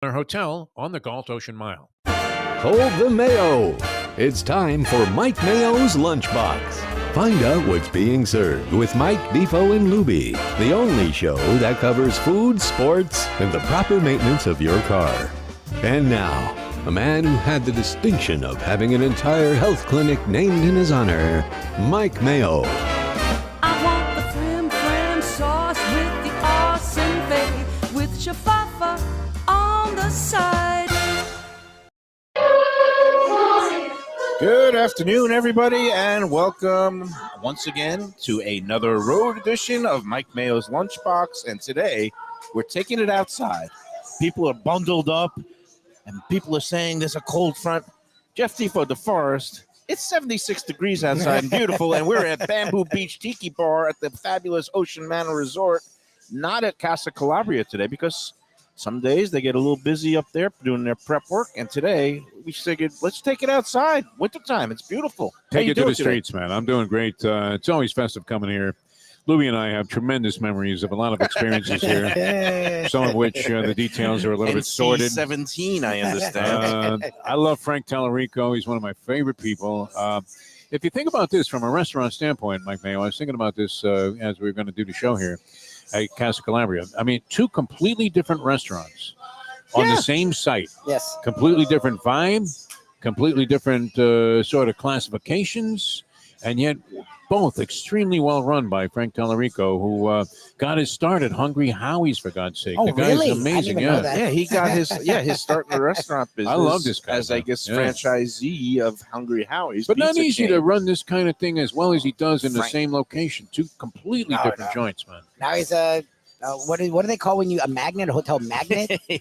Manor Hotel on the Galt Ocean Mile. Hold the Mayo. It's time for Mike Mayo's Lunchbox. Find out what's being served with Mike, Defo, and Lubie, the only show that covers food, sports, and the proper maintenance of your car. And now, a man who had the distinction of having an entire health clinic named in his honor, Mike Mayo. I want the frim sauce with the awesome bay, with shafafa on the side. Good afternoon, everybody, and welcome once again to another road edition of Mike Mayo's Lunchbox. And today, we're taking it outside. People are bundled up, and people are saying there's a cold front. Jeff Defo, the forest. It's 76 degrees outside and beautiful, and we're at Bamboo Beach Tiki Bar at the fabulous Ocean Manor Resort, not at Casa Calabria today, because some days they get a little busy up there doing their prep work, and today we figured let's take it outside. Wintertime, it's beautiful. Take it to the streets, man. I'm doing great. It's always festive coming here. Lubie and I have tremendous memories of a lot of experiences here, some of which the details are a little bit sordid. 17, I understand. I love Frank Tallarico. He's one of my favorite people. If you think about this from a restaurant standpoint, Mike Mayo, I was thinking about this as we were going to do the show here at Casa Calabria. I mean, two completely different restaurants on the same site. Yes. Completely different vibe, completely different sort of classifications, and yet both extremely well run by Frank Tallarico, who got his start at Hungry Howie's, for God's sake. Oh, the guy's really? amazing. I didn't know that. Yeah, he got his start in the restaurant business. I love this guy, as I guess franchisee of Hungry Howie's. But not pizza easy chain. to run this kind of thing as well as he does in the Frank. same location. Two completely different joints, man. Now he's a what do they call when you a magnet, a hotel magnet? He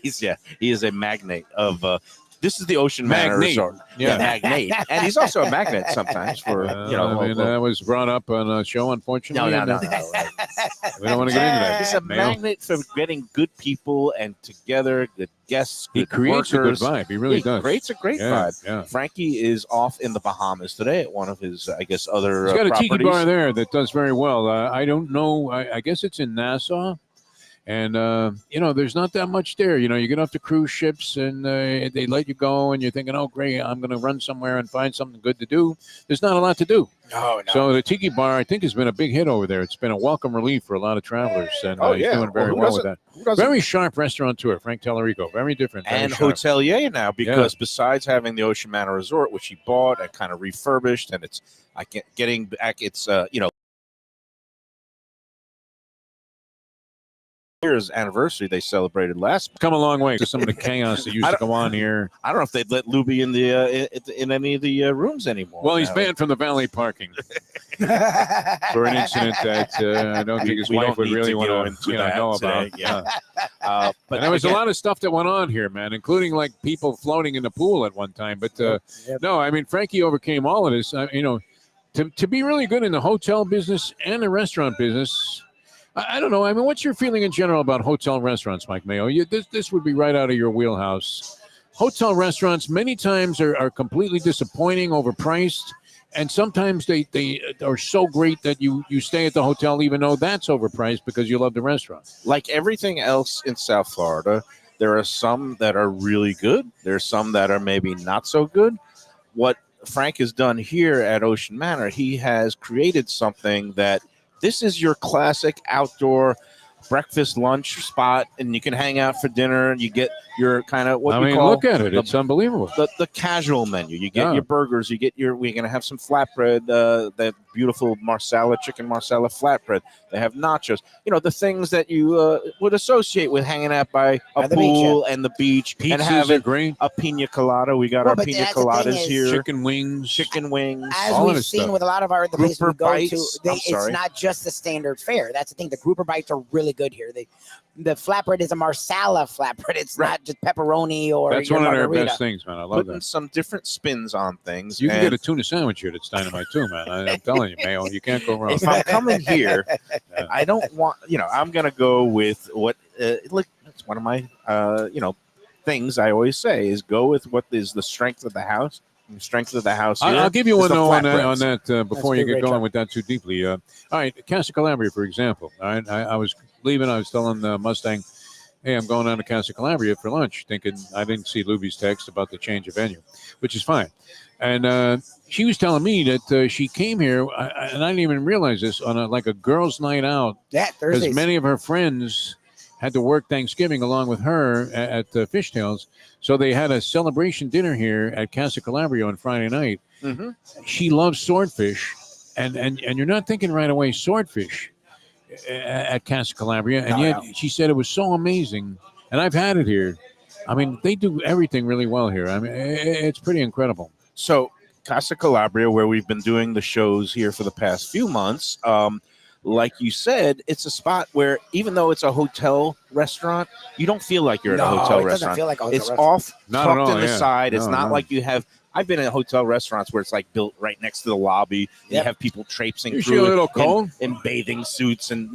is a magnate of. This is the Ocean Manor Magnate. Resort. Yeah. Magnate, and he's also a magnet sometimes for I mean, that was brought up on a show, unfortunately. No. We don't want to get into that. He's a Mayo. magnet for getting good people and together, good guests. He good creates workers. a good vibe. He really does. Creates a great vibe. Yeah. Frankie is off in the Bahamas today at one of his, I guess, other He's got a properties. tiki bar there that does very well. I don't know. I guess it's in Nassau. And, there's not that much there. You get off the cruise ships and they let you go and you're thinking, oh, great, I'm going to run somewhere and find something good to do. There's not a lot to do. No. So the Tiki Bar, I think, has been a big hit over there. It's been a welcome relief for a lot of travelers. And he's doing very well with that. Very sharp restaurator, Frank Tellerico. Very different. Very And sharp. hotelier now, because besides having the Ocean Manor Resort, which he bought and kind of refurbished, and it's getting back its, year's anniversary they celebrated last. Come a long way to some of the chaos that used to go on here. I don't know if they'd let Lubie in the in any of the rooms anymore. Well, he's banned from the valet parking for an incident that I don't think his wife would really want to know about. But there was a lot of stuff that went on here, man, including like people floating in the pool at one time. But no, I mean, Frankie overcame all of this. To be really good in the hotel business and the restaurant business. I don't know. I mean, what's your feeling in general about hotel restaurants, Mike Mayo? This would be right out of your wheelhouse. Hotel restaurants many times are completely disappointing, overpriced, and sometimes they are so great that you stay at the hotel even though that's overpriced because you love the restaurant. Like everything else in South Florida, there are some that are really good. There's some that are maybe not so good. What Frank has done here at Ocean Manor, he has created something that this is your classic outdoor breakfast, lunch spot, and you can hang out for dinner. And you get your kind of what we call. Look at it; it's unbelievable. The casual menu. You get your burgers. You get we're gonna have some flatbread. That beautiful chicken marsala flatbread. They have nachos. The things that you would associate with hanging out by a pool and the beach. Pizzas and having great. A pina colada. We got our pina coladas here. Chicken wings. As we've seen with a lot of the places we go to, it's not just the standard fare. That's the thing. The grouper bites are really good here. The flatbread is a marsala flatbread. It's not just pepperoni or. That's one of their best things, man. I love Putting that. some different spins on things. You can get a tuna sandwich here that's dynamite too, man. I'm telling you, Mayo, you can't go wrong. If I'm coming here, I don't want. I'm gonna go with what. It's one of my things I always say is go with what is the strength of the house. The strength of the house here. I'll give you one though on flatbreads. that before you get going with that too deeply. All right, Casa Calabria, for example. All right, I was leaving. I was telling Mustang, hey, I'm going down to Casa Calabria for lunch, thinking I didn't see Lubie's text about the change of venue, which is fine. And she was telling me that she came here, and I didn't even realize this, on like a girls' night out. Yeah, Because Thursdays. many of her friends had to work Thanksgiving along with her at Fishtails. So they had a celebration dinner here at Casa Calabria on Friday night. Mm-hmm. She loves swordfish, and you're not thinking right away swordfish at Casa Calabria, and yet she said it was so amazing. And I've had it here. I mean, they do everything really well here. I mean, it's pretty incredible. So Casa Calabria, where we've been doing the shows here for the past few months, like you said, it's a spot where even though it's a hotel restaurant, you don't feel like you're at a hotel restaurant. Feel like a hotel it's restaurant. off, tucked in the side. It's not like you have. I've been in hotel restaurants where it's like built right next to the lobby. You have people traipsing through a little cold in bathing suits and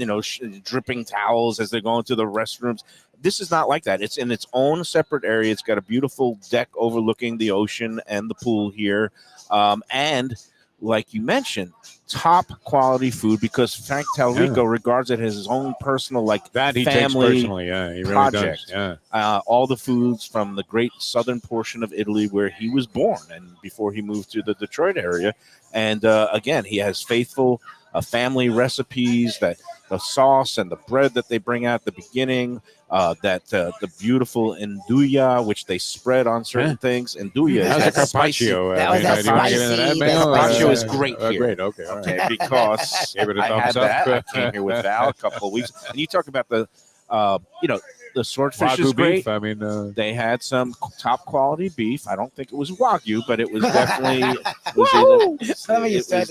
dripping towels as they're going to the restrooms. This is not like that. It's in its own separate area. It's got a beautiful deck overlooking the ocean and the pool here, and like you mentioned, top quality food because Frank Talrico regards it as his own personal that he family takes personally. Yeah, he really project. does. Yeah. All the foods from the great southern portion of Italy where he was born and before he moved to the Detroit area. And again, he has faithful family recipes, that the sauce and the bread that they bring out at the beginning, the beautiful nduja, which they spread on certain things. Nduja How's is the carpaccio? Carpaccio is great here. Great, okay, all right. Because Give it a I had thumbs up. that. I came here with Val a couple of weeks. And you talk about the, the swordfish Wagyu is great. beef. I mean, they had some top quality beef. I don't think it was Wagyu, but it was definitely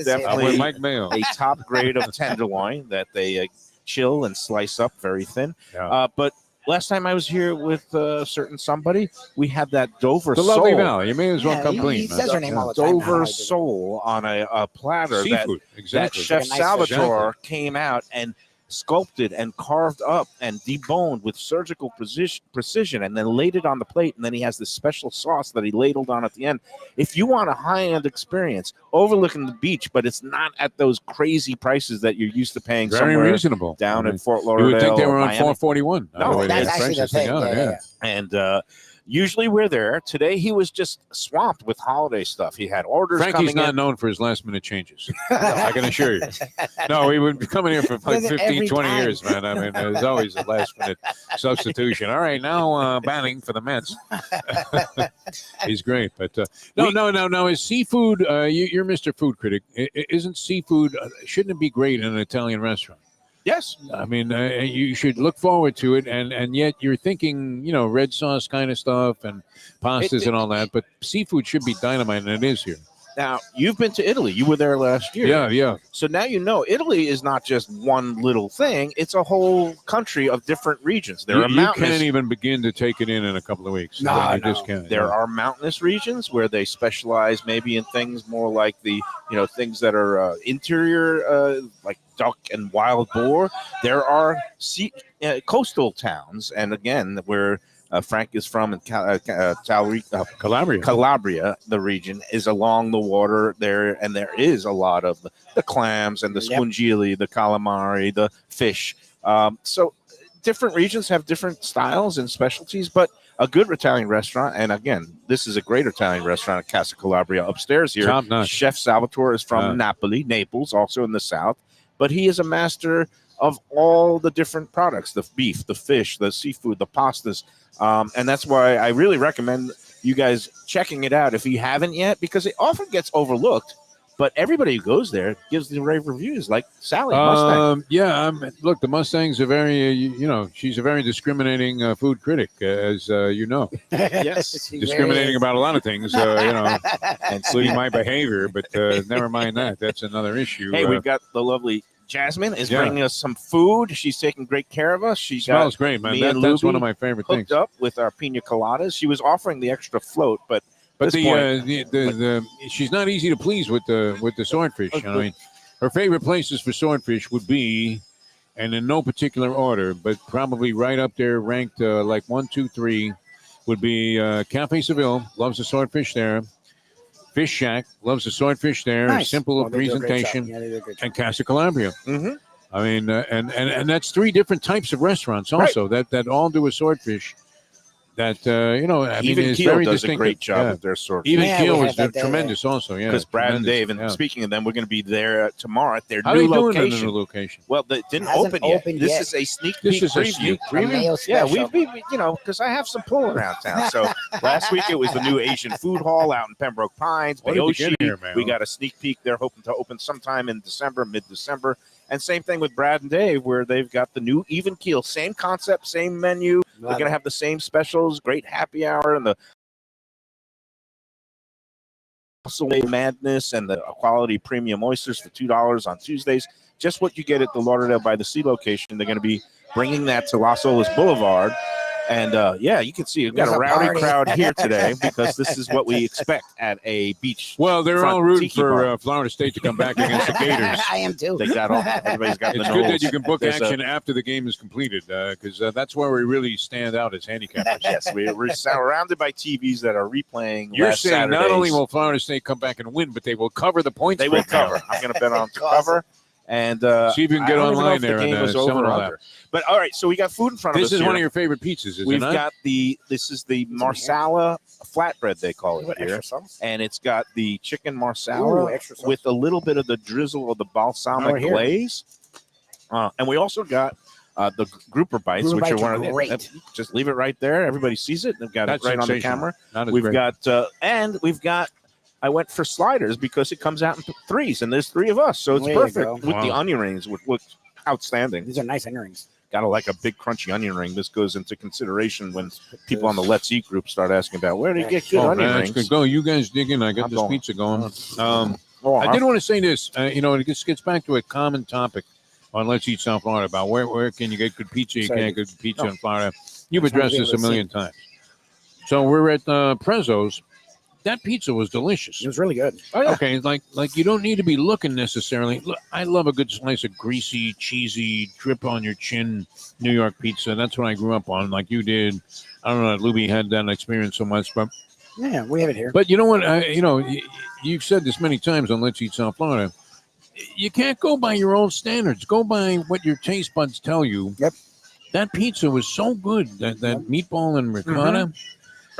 definitely Mike Mayo. a top grade of tenderloin that they chill and slice up very thin. Yeah. But last time I was here with certain somebody, we had that Dover the sole. lovely Val. You may as well come clean. He says her name all the time. Dover sole on a platter. Seafood, that exactly. Chef Like a nice Salvatore came out and sculpted and carved up and deboned with surgical precision and then laid it on the plate, and then he has this special sauce that he ladled on at the end. If you want a high-end experience overlooking the beach, but it's not at those crazy prices that you're used to paying Very somewhere reasonable. down in Fort Lauderdale. You would think they were on Miami. 441. No, that's actually the thing. Yeah. And usually we're there. Today he was just swamped with holiday stuff. He had orders Frankie's coming not in. known for his last-minute changes. I can assure you. No, he would be coming here for like Does it 15, every 20 time. years, man. I mean, there's always a last-minute substitution. All right, now batting for the Mets. He's great. But no. Is seafood, you're Mr. Food Critic. Isn't seafood, shouldn't it be great in an Italian restaurant? Yes. I mean, you should look forward to it, and yet you're thinking, red sauce kind of stuff and pastas and all that, but seafood should be dynamite, and it is here. Now, you've been to Italy. You were there last year. Yeah. So now Italy is not just one little thing. It's a whole country of different regions. There are You mountainous. can't even begin to take it in a couple of weeks. No, You just can't. There are mountainous regions where they specialize maybe in things more like the, things that are interior, like duck and wild boar. There are coastal towns, and again, where Frank is from in Calabria, the region is along the water there, and there is a lot of the clams and the spongili, the calamari, the fish. So different regions have different styles and specialties, but a good Italian restaurant, and again, this is a great Italian restaurant at Casa Calabria upstairs here. Top notch. Chef Salvatore is from Naples, also in the south, but he is a master of all the different products, the beef, the fish, the seafood, the pastas. And that's why I really recommend you guys checking it out if you haven't yet, because it often gets overlooked. But everybody who goes there gives the rave reviews, like Sally Mustang. Look, the Mustangs are very, she's a very discriminating food critic, as you know. Yes. Discriminating about a lot of things, including my behavior, but never mind that. That's another issue. Hey, we've got the lovely Jasmine is bringing us some food. She's taking great care of us. She smells great, man. That's one of my favorite things. Hooked up with our pina coladas. She was offering the extra float, but she's not easy to please with the swordfish. I mean, her favorite places for swordfish would be, and in no particular order, but probably right up there, ranked like 1, 2, 3, would be Cafe Seville. Loves the swordfish there. Fish Shack loves the swordfish there. Nice. Simple presentation. And Casa Calabria. Mm-hmm. I mean, and that's 3 different types of restaurants also that all do a swordfish. That I mean, Even it's Keel very does distinctive. a great job Yeah. with their swordfish. Even Yeah, Keel we was had that tremendous also. Yeah, Because Brad and tremendous, Dave, and yeah. speaking of them, we're going to be there tomorrow at their How new they doing location. in the new location? Well, they didn't Hasn't open yet. opened This yet. is a sneak This peek is a preview. sneak A Mayo Yeah, special. we because I have some pull around town. So last week it was the new Asian food hall out in Pembroke Pines, What did we Mayo. get here, man? We got a sneak peek. They're hoping to open sometime in December, mid-December. And same thing with Brad and Dave, where they've got the new Even Keel, same concept, same menu. They're going to have the same specials, great happy hour, and the madness and the quality premium oysters for $2 on Tuesdays. Just what you get at the Lauderdale by the Sea location. They're going to be bringing that to Las Olas Boulevard. And you can see we've got There's a a rowdy party. crowd here today because this is what we expect at a beach. Well, they're front all rooting tiki bar. for Florida State to come back against the Gators. I am too. They got everybody's got It's the good nose. that you can book There's action after the game is completed because that's where we really stand out as handicappers. Yes, we're surrounded by TVs that are replaying. You're last saying not Saturday's. only will Florida State come back and win, but they will cover the points. They will spread now. cover. I'm going to bet on to cover. And See if you can get I don't even know online if the there game on was over or Seminole under. But all right, so we got food in front of us. This is here. one of your favorite pizzas, is We've it not? got this is the marsala flatbread, they call it here. And it's got the chicken marsala Ooh, extra sauce. with a little bit of the drizzle of the balsamic Right here. glaze. And we also got the grouper bites, Grouper which bites are one are of the great. just leave it right there. Everybody sees it. They've got That's it right on the sensational. camera. Not as We've great. got I went for sliders because it comes out in 3s, and there's 3 of us, so it's There you perfect go. with Wow. the onion rings, which look outstanding. These are nice earrings. Gotta like a big crunchy onion ring. This goes into consideration when people on the Let's Eat group start asking about where do you get good Oh, onion man, rings. it's good. Go, you guys dig in. I got I'm this going. pizza going. Oh, I did want to say this. It just gets back to a common topic on Let's Eat South Florida about where can you get good pizza? You Sorry. can't get good pizza No. in Florida. You've Just wanted addressed to be this a able to million times. So we're at Prezzo's. That pizza was delicious. It was really good. Okay, like you don't need to be looking necessarily. Look, I love a good slice of greasy, cheesy, drip on your chin New York pizza. That's what I grew up on, like you did. I don't know that Lubie had that experience so much, but Yeah, we have it here. you know what? You've said this many times on Let's Eat South Florida. You can't go by your own standards. Go by what your taste buds tell you. Yep. That pizza was so good. That meatball and ricotta.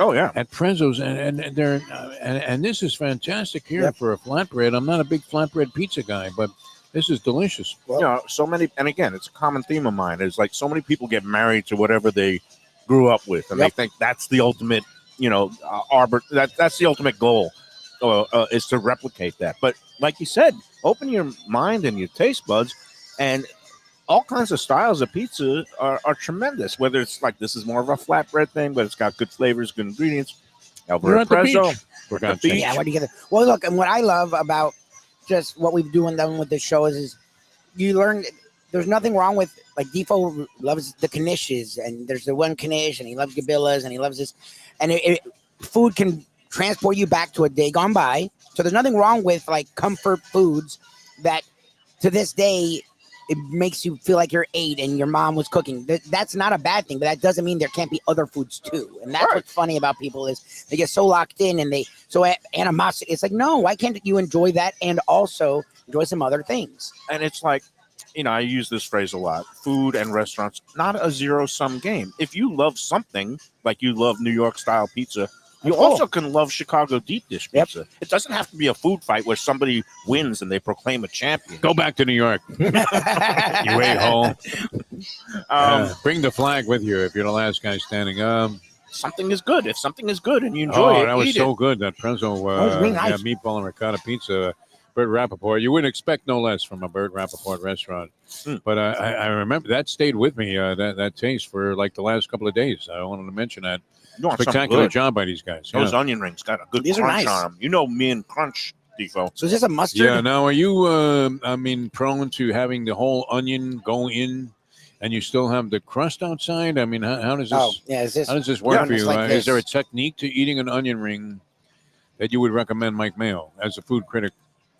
Oh yeah. At Prezzo's, and they're and this is fantastic here Yep. for a flatbread. I'm not a big flatbread pizza guy, but this is delicious. Well, So many, and again, it's a common theme of mine. It's like so many people get married to whatever they grew up with, and Yep. they think that's the ultimate, that's the ultimate goal, is to replicate that. But like you said, open your mind and your taste buds, and all kinds of styles of pizza are tremendous. Whether it's like this is more of a flatbread thing, but it's got good flavors, good ingredients. We're at the Prezzo, beach. For at the God's beach. sake. yeah, what do you get? Well, look, and what I love about just what we've done with this show is you learn there's nothing wrong with, like, Defo loves the knishes, and there's the one knish, and he loves Gabillas, and he loves this. And food can transport you back to a day gone by. So there's nothing wrong with, like, comfort foods that to this day it makes you feel like you're 8 and your mom was cooking. That's not a bad thing, but that doesn't mean there can't be other foods too. And that's what's funny about people is they get so locked in and they so animosity. It's like, no, why can't you enjoy that and also enjoy some other things? And it's like, I use this phrase a lot: food and restaurants, not a zero-sum game. If you love something, like you love New York style pizza, you That's cool. also can love Chicago deep dish Yep. pizza. It doesn't have to be a food fight where somebody wins and they proclaim a champion. Go back to New York. You a-hole. Bring the flag with you if you're the last guy standing. Something is good. If something is good and you enjoy it, That was eat so it. good. That Prezzo was really nice. meatball and ricotta pizza. Bert Rappaport. You wouldn't expect no less from a Bert Rappaport restaurant. But I remember that stayed with me, that taste for like the last couple of days. I wanted to mention that. You want something Spectacular good. job by these guys. Those Yeah. onion rings got a good These are crunch nice. on them. You know me and crunch, Defo. So is this a mustard? Yeah. Now, are you, prone to having the whole onion go in and you still have the crust outside? I mean, how does this? Oh, yeah. Is this? How does this work Yeah, for it's you? like Is there a this. technique to eating an onion ring that you would recommend Mike Mayo as a food critic?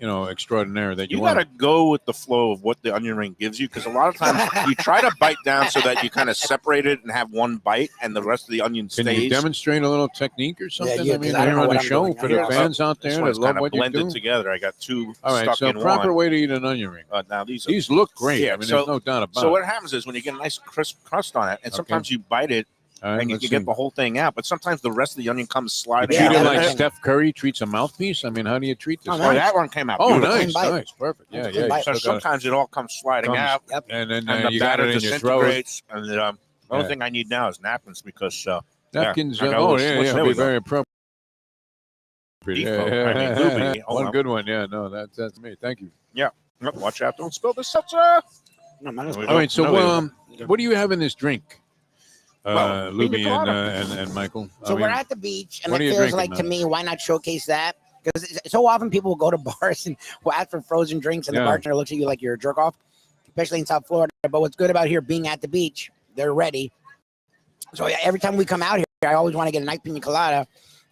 extraordinaire that you got to want. go with the flow of what the onion ring gives you, because a lot of times you try to bite down so that you kind of separate it and have one bite and the rest of the onion stays. Can you demonstrate a little technique or something? Yeah, I mean, I don't here know on what the I'm show doing. for the fans out there that love what you do. Blended together. I got two All right, stuck so in proper one. way to eat an onion ring. Now these look great. Yeah, I mean, so- there's no doubt about So it. what happens is when you get a nice crisp crust on it, and sometimes you bite it All right, and you let's can see. get the whole thing out, but sometimes the rest of the onion comes You sliding treat out. it Yeah, like that's- Steph Curry treats a mouthpiece. I mean, how do you treat this? Oh, Oh, nice. that one came out. Oh, beautiful. nice, bite. nice, perfect. Yeah, That's a yeah. good bite. So you still got it. sometimes it all comes sliding Comes- out, Yep. and then and the you got batter it in your throat. disintegrates. And the only Yeah. thing I need now is napkins because Napkins. I got a Oh, little yeah, switch. yeah. There Be we go. very appropriate. Beefo. I mean, Lubie. Hold One on. good one. Yeah, no, that's me. Thank you. Yep, watch out! Don't spill the seltzer. No, mine is- We All right, so No, what do you have in this drink, Well, Lubie pina colada. and Michael? So we're at the beach, and what it are you feels drinking, like to man? me, why not showcase that? Because so often people will go to bars and will ask for frozen drinks, and the Yeah. bartender looks at you like you're a jerk off, especially in South Florida. But what's good about here being at the beach, they're ready. So every time we come out here, I always want to get a nice pina colada.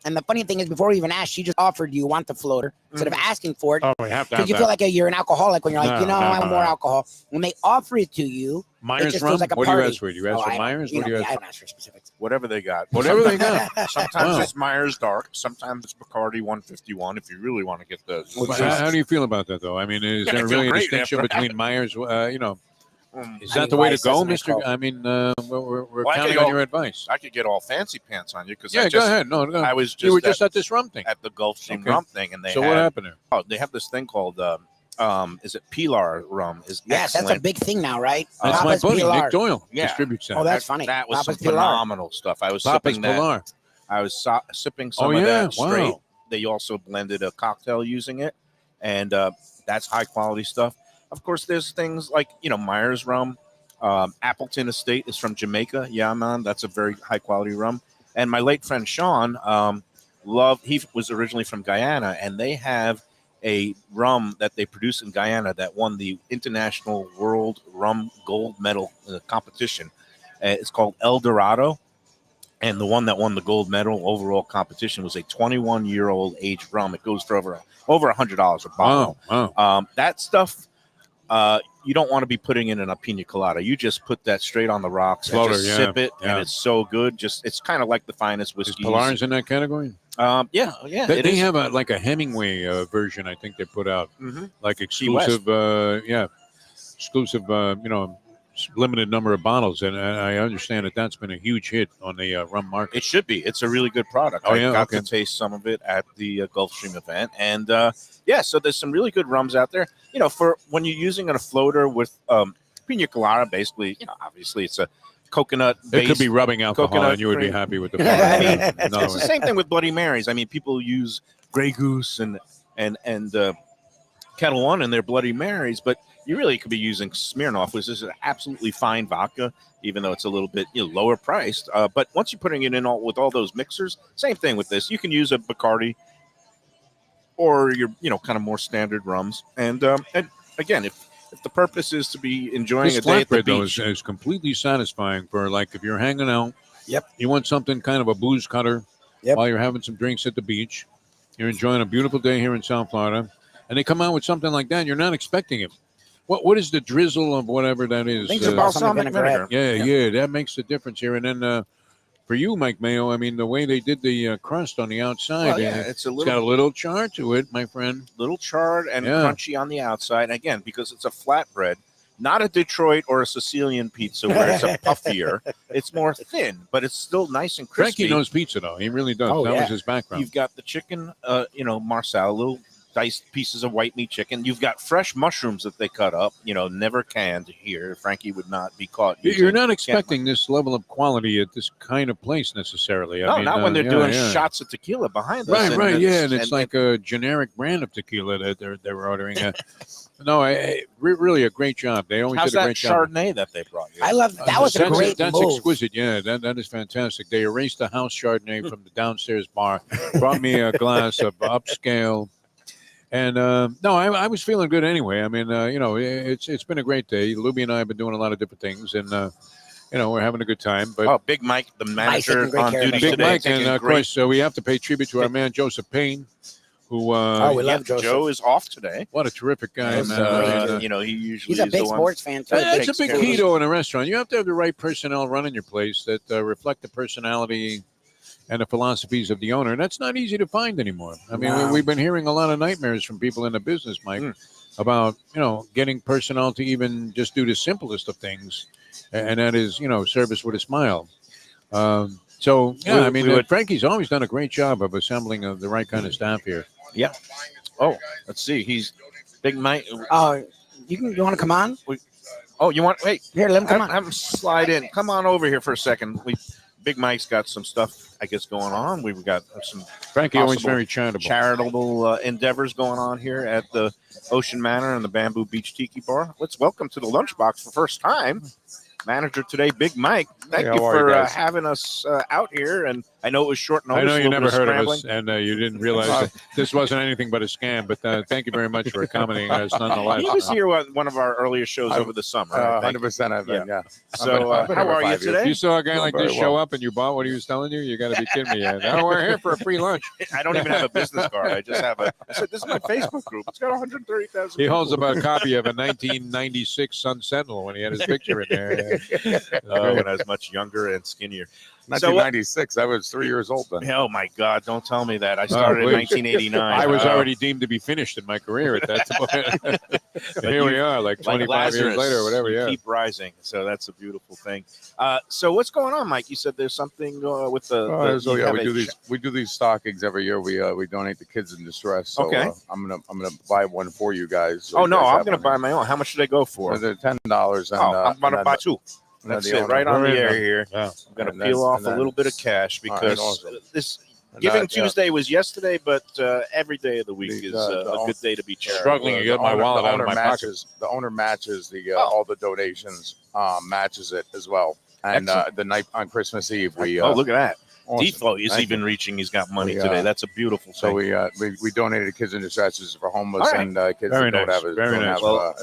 And the funny thing is, before we even asked, she just offered you want the floater instead of asking for it. Oh, we have to Because have you that. feel like you're an alcoholic when you're like, No, I want no. more alcohol. When they offer it to you, it Myers just rum. feels like a What do you party. ask for? You ask Oh, for I don't- Myers? you What do know, you I ask for? don't ask for specifics. whatever they got. Whatever they got. Sometimes Wow. it's Myers Dark. Sometimes it's Bacardi 151. If you really want to get the. How do you feel about that, though? I mean, is Yeah, I there feel really a great distinction after between Myers? Is I that mean, the way to Vice, go, that's a nice Mister? call. I mean, we're Well, I counting could on go- your advice. I could get all fancy pants on you because Yeah, go ahead. No, I was just you were just at this rum thing. at the Gulfstream Okay. rum thing, and they So had, what happened there? Oh, they have this thing called is it Pilar rum? Is Yes, excellent. that's a big thing now, right? That's my Papa's buddy, Pilar. Nick Doyle. Yeah. Distributes that. Oh, that's funny. That was Papa's some Pilar. phenomenal stuff. I was Papa's sipping that. Pilar. I was sipping some Oh, of yeah? that straight. Wow. They also blended a cocktail using it, and that's high quality stuff. Of course, there's things like Myers rum. Appleton Estate is from Jamaica. Yeah, man, that's a very high quality rum. And my late friend Sean, he was originally from Guyana, and they have a rum that they produce in Guyana that won the International World Rum Gold Medal competition. It's called El Dorado. And the one that won the gold medal overall competition was a 21-year-old aged rum. It goes for over $100 a bottle. Wow. That stuff, you don't want to be putting in a pina colada. You just put that straight on the rocks Floater, and just yeah, sip it, yeah. and it's so good. It's kind of like the finest Is whiskey. Pilar's in that category? Yeah. They, it they is. have a Hemingway version. I think they put out Mhm. like Key West. exclusive. Limited number of bottles, and I understand that's been a huge hit on the rum market. It should be. It's a really good product. Oh, I yeah? got Okay. to taste some of it at the Gulfstream event, and so there's some really good rums out there. For when you're using a floater with pina colada, basically, obviously it's a coconut. It could be rubbing alcohol, coconut and you would be cream. happy with the I flavor. mean, In It's other the words. same thing with Bloody Marys. I mean, people use Grey Goose and Kettle One in their Bloody Marys, but you really could be using Smirnoff, which is an absolutely fine vodka, even though it's a little bit lower priced. But once you're putting it in with all those mixers, same thing with this. You can use a Bacardi or your kind of more standard rums. And again, if the purpose is to be enjoying This a day at the flatbread though beach, is completely satisfying for if you're hanging out. Yep. You want something kind of a booze cutter Yep. while you're having some drinks at the beach. You're enjoying a beautiful day here in South Florida, and they come out with something like that. You're not expecting it. What is the drizzle of whatever that is? I think it's a balsamic vinaigrette. Yeah, that makes the difference here. And then for you, Mike Mayo, I mean, the way they did the crust on the outside, well, yeah, it's got a little char to it, my friend. little charred and Yeah. crunchy on the outside. Again, because it's a flatbread, not a Detroit or a Sicilian pizza where it's a puffier. It's more thin, but it's still nice and crispy. Frankie knows pizza, though. He really does. Oh, That yeah. was his background. You've got the chicken, marsala, little diced pieces of white meat chicken. You've got fresh mushrooms that they cut up, never canned here. Frankie would not be caught. You're using not canned expecting this level of quality at this kind of place necessarily. No, I mean, not when they're yeah, doing yeah. shots of tequila behind us. Right, yeah, and it's like a generic brand of tequila that they're ordering. Really a great job. They always how's did a that great job. Chardonnay that they brought you? I love that. Was a That's- great That's move. exquisite. Yeah, that is fantastic. They erased the house Chardonnay from the downstairs bar, brought me a glass of upscale. And no, I was feeling good anyway. I mean, it's been a great day. Lubie and I have been doing a lot of different things, and we're having a good time. But Big Mike, the taking manager great on care of duty us. Big today, Mike, taking and of great- course, we have to pay tribute to our man Joseph Payne, who we love Joseph. Joe is off today. what a terrific guy, Yes, man. He usually He's a is big the one. sports fan too. That's a takes big care of key us. though in a restaurant. You have to have the right personnel running your place that reflect the personality and the philosophies of the owner. And that's not easy to find anymore. I mean, No. we've been hearing a lot of nightmares from people in the business, Mike, about, getting personnel to even just do the simplest of things. And that is, service with a smile. So, yeah, Frankie's always done a great job of assembling the right kind of staff here. Yeah. Oh, let's see. He's Big Mike. You want to come on? You want? Wait. Here, let him come on. Have him slide in. Come on over here for a second. Big Mike's got some stuff, I guess, going on. We've got some Frankie always very charitable endeavors going on here at the Ocean Manor and the Bamboo Beach Tiki Bar. Let's welcome to the Lunchbox for the first time. Manager today, Big Mike. Thank you for having us out here. And I know it was short notice. I know you never heard of us, and you didn't realize that this wasn't anything but a scam. But thank you very much for accommodating us nonetheless. He was here on one of our earlier shows over the summer. 100% I've been, yeah. So how are you today? You saw a guy like this show up and you bought what he was telling you? You got to be kidding me. No, we're here for a free lunch. I don't even have a business card. I just have I said, this is my Facebook group. It's got 130,000 He holds about a copy of a 1996 Sun Sentinel when he had his picture in there. When I was much younger and skinnier. 1996. I was 3 years old then. Oh my God! Don't tell me that. I started in 1989. I was already deemed to be finished in my career at that point. Here we are, like 25 years later, or whatever. Yeah, keep rising. So that's a beautiful thing. So what's going on, Mike? You said there's something with we do these stockings every year. We donate to kids in distress. So, okay. I'm gonna buy one for you guys. So I'm gonna buy my own. How much do they go for? They're $10. I'm gonna buy two. That's it, right on the air here. Yeah. I'm going to peel off a little bit of cash because this Giving Tuesday was yesterday, but every day of the week is a good day to be charitable. Struggling to get my wallet out of my pocket. The owner matches all the donations, matches it as well. And the night on Christmas Eve, we look at that. Awesome. Defo is even reaching. He's got money today. That's a beautiful thing. So we donated to kids in distress for homeless and kids that don't have as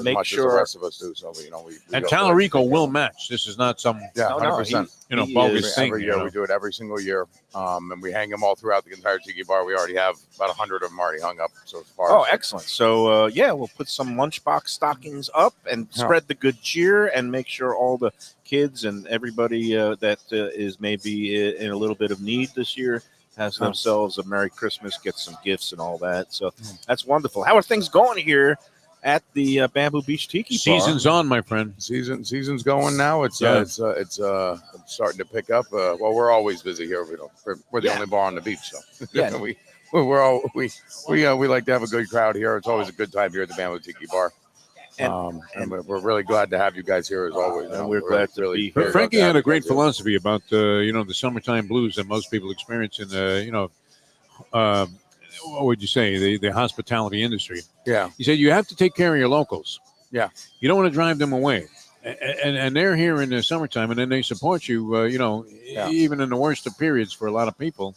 much as the rest of us do. So we and Talarico will match. This is not some 100%. bogus thing. Every year we do it every single year, and we hang them all throughout the entire tiki bar. We already have about 100 of them already hung up so far. Oh, excellent! So we'll put some lunchbox stockings up and spread the good cheer and make sure all the kids and everybody that is maybe in a little bit of need this year has themselves a Merry Christmas, get some gifts and all that. So that's wonderful. How are things going here at the Bamboo Beach Tiki Bar? Season's on, my friend. Season's going now. It's starting to pick up. Well, we're always busy here. We're the only bar on the beach, so we like to have a good crowd here. It's always a good time here at the Bamboo Tiki Bar. And we're really glad to have you guys here as always. And we're glad to be here. Frankie had a great philosophy about the summertime blues that most people experience in the what would you say, the hospitality industry. Yeah. He said you have to take care of your locals. Yeah. You don't want to drive them away. And they're here in the summertime, and then they support you, even in the worst of periods for a lot of people.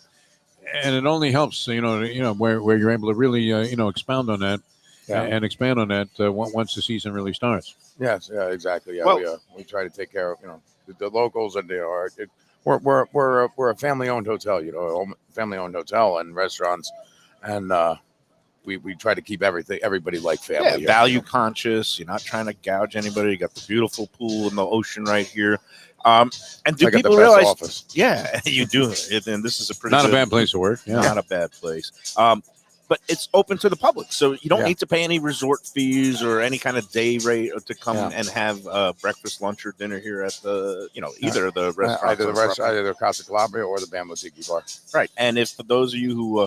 And it only helps, where you're able to really, expound on that. Yeah. And expand on that once the season really starts. Yes, yeah, exactly. Yeah, we try to take care of the locals, and we're a family-owned hotel, family-owned hotel and restaurants, and we try to keep everybody like family. Yeah, value conscious. You're not trying to gouge anybody. You got the beautiful pool in the ocean right here. And do people realize? Office. Yeah, you do. And this is a pretty not a bad place to work. Yeah, not a bad place. But it's open to the public, so you don't need to pay any resort fees or any kind of day rate to come and have breakfast, lunch, or dinner here at the, either of the restaurants. Either the Casa Calabria or the Bamboo Tiki Bar. Right, and if for those of you who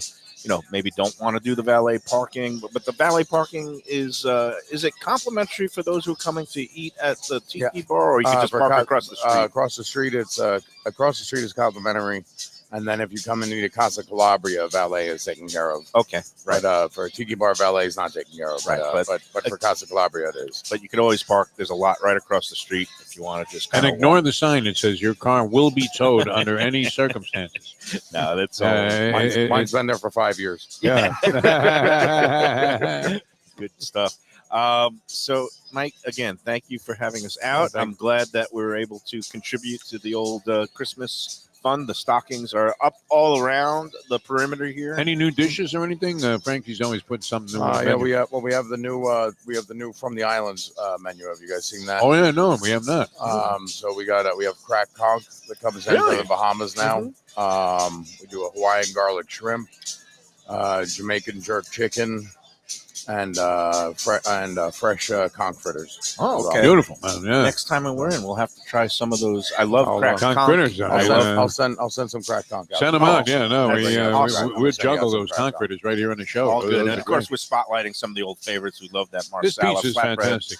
maybe don't want to do the valet parking, but the valet parking is it complimentary for those who are coming to eat at the Tiki Bar, or you can just park across the street? Across the street, across the street is complimentary. And then if you come into the Casa Calabria, valet is taken care of. Okay, right. But for a Tiki Bar, valet is not taken care of. Right, but for Casa Calabria, it is. But you can always park. There's a lot right across the street if you want to just and ignore the sign that says your car will be towed under any circumstances. No, that's all. Mine's been there for 5 years. Yeah, good stuff. So, Mike, again, thank you for having us out. I'm glad that we were able to contribute to the old Christmas fun. The stockings are up all around the perimeter here. Any new dishes or anything? Frankie's always put something new. On the Yeah, menu. we have the new from the islands menu. Have you guys seen that? Oh yeah, no, we have not. So we have cracked conch that comes in from the Bahamas now. We do a Hawaiian garlic shrimp, Jamaican jerk chicken, and fresh conch fritters. Oh, okay. Beautiful, man. Yeah. Next time we're in, we'll have to try some of those. I love cracked conch conch. critters. I'll send some cracked conch out. Send them out. Yeah, no, we'll send juggle some those cracked conch conch. critters right here on the show. All good. Those And are of course, great. we're spotlighting some of the old favorites. We love that This marsala piece is flatbread. fantastic.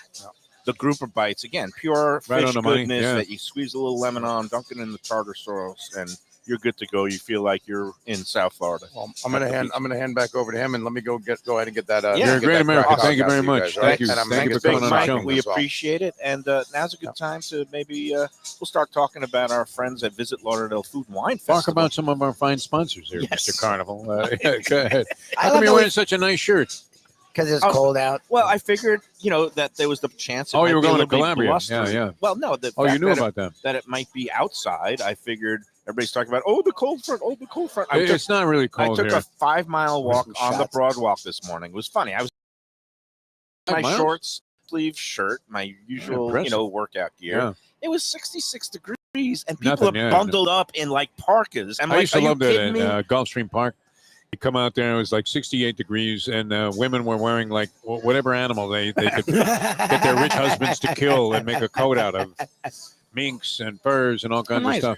The grouper bites, again, pure Right fish on the money, goodness yeah. that you squeeze a little lemon on, dunk it in the tartar sauce, and you're good to go. You feel like you're in South Florida. Well, I'm gonna hand back over to him, and let me go ahead and get that. Yeah. You're a get great that American. cracked Thank you conch very out to much. guys, all Thank right? you. And I'm Thank you gonna for get coming on Mike, the show. we as well. appreciate it. And now's a good time to maybe we'll start talking about our friends at Visit Lauderdale Food and Wine Festival. Talk about some of our fine sponsors here, Yes. Mr. Carnival. Yeah, go ahead. I How love come you're the wearing way- such a nice shirt? Because it's Oh, cold out. Well, I figured, that there was the chance. It Oh, might you were be a going to little bit Calabria. blustery. Yeah. Well, no. The Oh, you fact knew that about that. that it might be outside. I figured everybody's talking about, the cold front. Oh, the cold front. It's not really I cold took here. a 5-mile walk Some on the shots. broad walk this morning. It was funny. I was in 5 my miles? short sleeve shirt, my usual, Impressive. workout gear. Yeah. It was 66 degrees, and people Nothing, are yeah. bundled up in like parkas. I'm I like, used to are you love that kidding at me? Gulfstream Park. You come out there, and it was like 68 degrees, and women were wearing like whatever animal they could get their rich husbands to kill and make a coat out of. Minks and furs and all kinds nice. of stuff.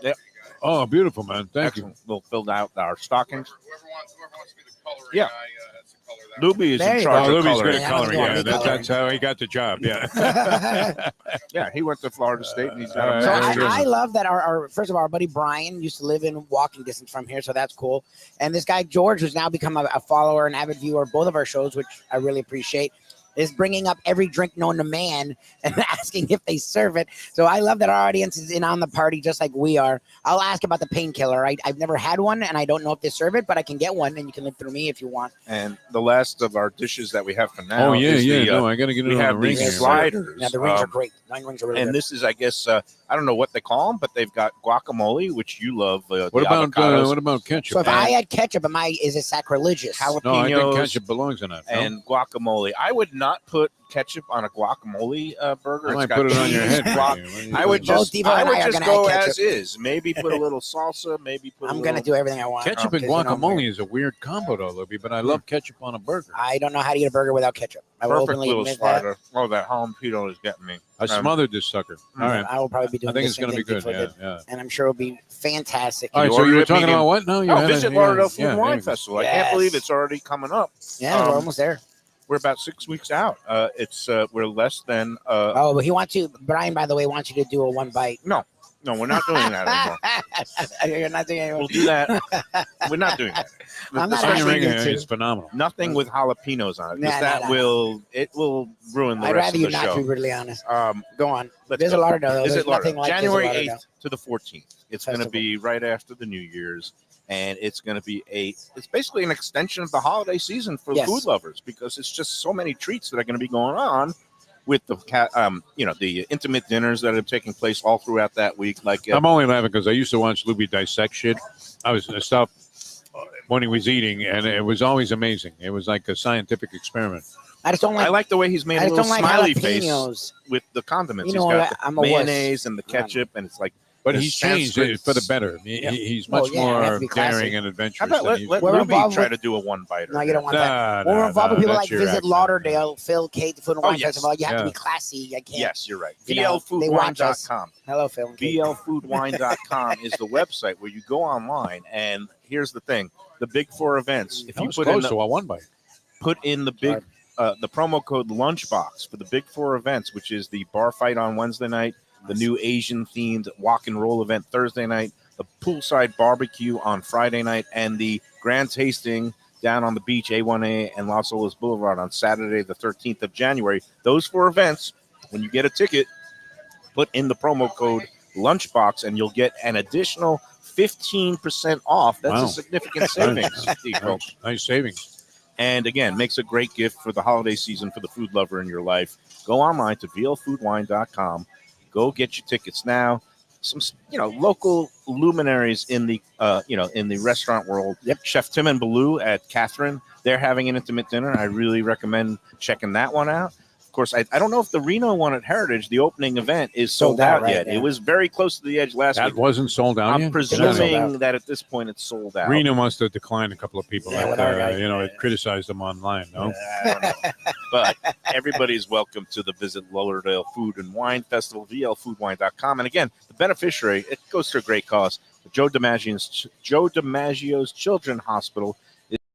Yep. Oh, beautiful, man. Thank you. Excellent. We'll fill out our stockings. Whoever wants to be the coloring Yeah. guy, that's the color that. Lubie is There in you charge Oh, of Lubie's coloring. good at Yeah, coloring. I Yeah, don't know that's how he got the job. Yeah. Yeah, he went to Florida State, and he's got Uh, So a very good. I love that our first of all, our buddy Brian used to live in walking distance from here, so that's cool. And this guy George, who's now become a follower and avid viewer of both of our shows, which I really appreciate, is bringing up every drink known to man and asking if they serve it. So I love that our audience is in on the party just like we are. I'll ask about the painkiller. I've never had one, and I don't know if they serve it, but I can get one, and you can live through me if you want. And the last of our dishes that we have for now. Oh, yeah, is yeah. the, No, I got to get it we on the have ring these here. sliders. Yeah, the rings are great. Nine rings are really And good. this is, I guess, I don't know what they call them, but they've got guacamole, which you love. What the about avocados, ketchup? So if I had ketchup, is it sacrilegious? No, I jalapenos, think ketchup belongs in that. No? and guacamole. I would not put ketchup on a guacamole burger. I It's might got put it on your cheese, head. guac- I would Both just, Devo and I are gonna go add as is. Maybe put a little salsa. Maybe put. I'm gonna do everything I want. Ketchup and 'cause, you know, I'm guacamole weird. is a weird combo, though, Lubie, but I love ketchup on a burger. I don't know how to eat a burger without ketchup. I will Perfect openly little admit that. slider. Oh, that jalapeno is getting me. I smothered this sucker. All right. I will probably be doing. I think the it's same going to be thing good. Bigfoot Yeah, did, yeah. and I'm sure it'll be fantastic. All right, so ordered you were it talking medium. about what? No, you had Visit it, Lauderdale Food yeah, and Wine there you go. Festival. I Yes. can't believe it's already coming up. Yeah, we're almost there. We're about 6 weeks out. We're less than. Oh, but he wants you, Brian. By the way, wants you to do a one bite. No, we're not doing that anymore. You're not doing it. We'll do that. We're not doing that. I'm not Onion asking ring you Especially to. is phenomenal. nothing with jalapenos on it, because Nah, that nah. will ruin the I'd rest rather of you the not show. to be brutally honest. Go on. Let's Visit go. Lauderdale. There's Visit nothing Lauderdale. like January Visit Lauderdale. 8th to the 14th. It's going to Festival. be right after the New Year's, and it's going to be it's basically an extension of the holiday season for Yes. food lovers, because it's just so many treats that are going to be going on with the the intimate dinners that are taking place all throughout that week. Like I'm only laughing because I used to watch Lubie dissect shit. I was stuff when he was eating, and it was always amazing. It was like a scientific experiment. I just don't like. I like the way he's made I a just little don't like smiley face jalapenos. with the condiments. You know He's what? got I'm the a wuss. mayonnaise and the ketchup, and it's like. But The he's changed Sanskrit- it for the better. Yeah. He's Well, much yeah, it has to more be classy. daring and How adventurous. about than he- let We're Lubie involved try with- to do a one-biter? No, you don't want that. Nah, When we're nah, involved with nah, people that's like your Visit accent. Lauderdale, Phil, Kate, the Food and Oh, Wine yes. Festival, you have to Yeah. be classy. I can't. Yes, you're right. You know, they watch us. VLFoodWine.com. Hello, Phil. and Kate. VLFoodWine.com is the website where you go online, and here's the thing: the Big Four events. If That you was put in close to a one bite. the promo code Lunchbox for the Big Four events, which is the bar fight on Wednesday night, the new Asian themed walk and roll event Thursday night, the poolside barbecue on Friday night, and the grand tasting down on the beach, A1A and Los Olas Boulevard on Saturday, the 13th of January. Those 4 events, when you get a ticket, put in the promo code Lunchbox, and you'll get an additional 15% off. That's Wow. a significant savings, folks. Nice savings. And again, makes a great gift for the holiday season for the food lover in your life. Go online to VLFoodWine.com. Go get your tickets now. some local luminaries in the in the restaurant world. Yep. Chef Tim and Baloo at Catherine, they're having an intimate dinner. I really recommend checking that one out. Of course, I don't know if the Reno one at Heritage, the opening event, is sold out right, yet. yeah. It was very close to the edge last week. That wasn't sold out yet? I'm presuming that at this point it's sold out. Reno must have declined a couple of people Yeah, that criticized them online, no? I don't know. But everybody's welcome to the Visit Lauderdale Food and Wine Festival, vlfoodwine.com. And again, the beneficiary, it goes to a great cause. Joe DiMaggio's Children's Hospital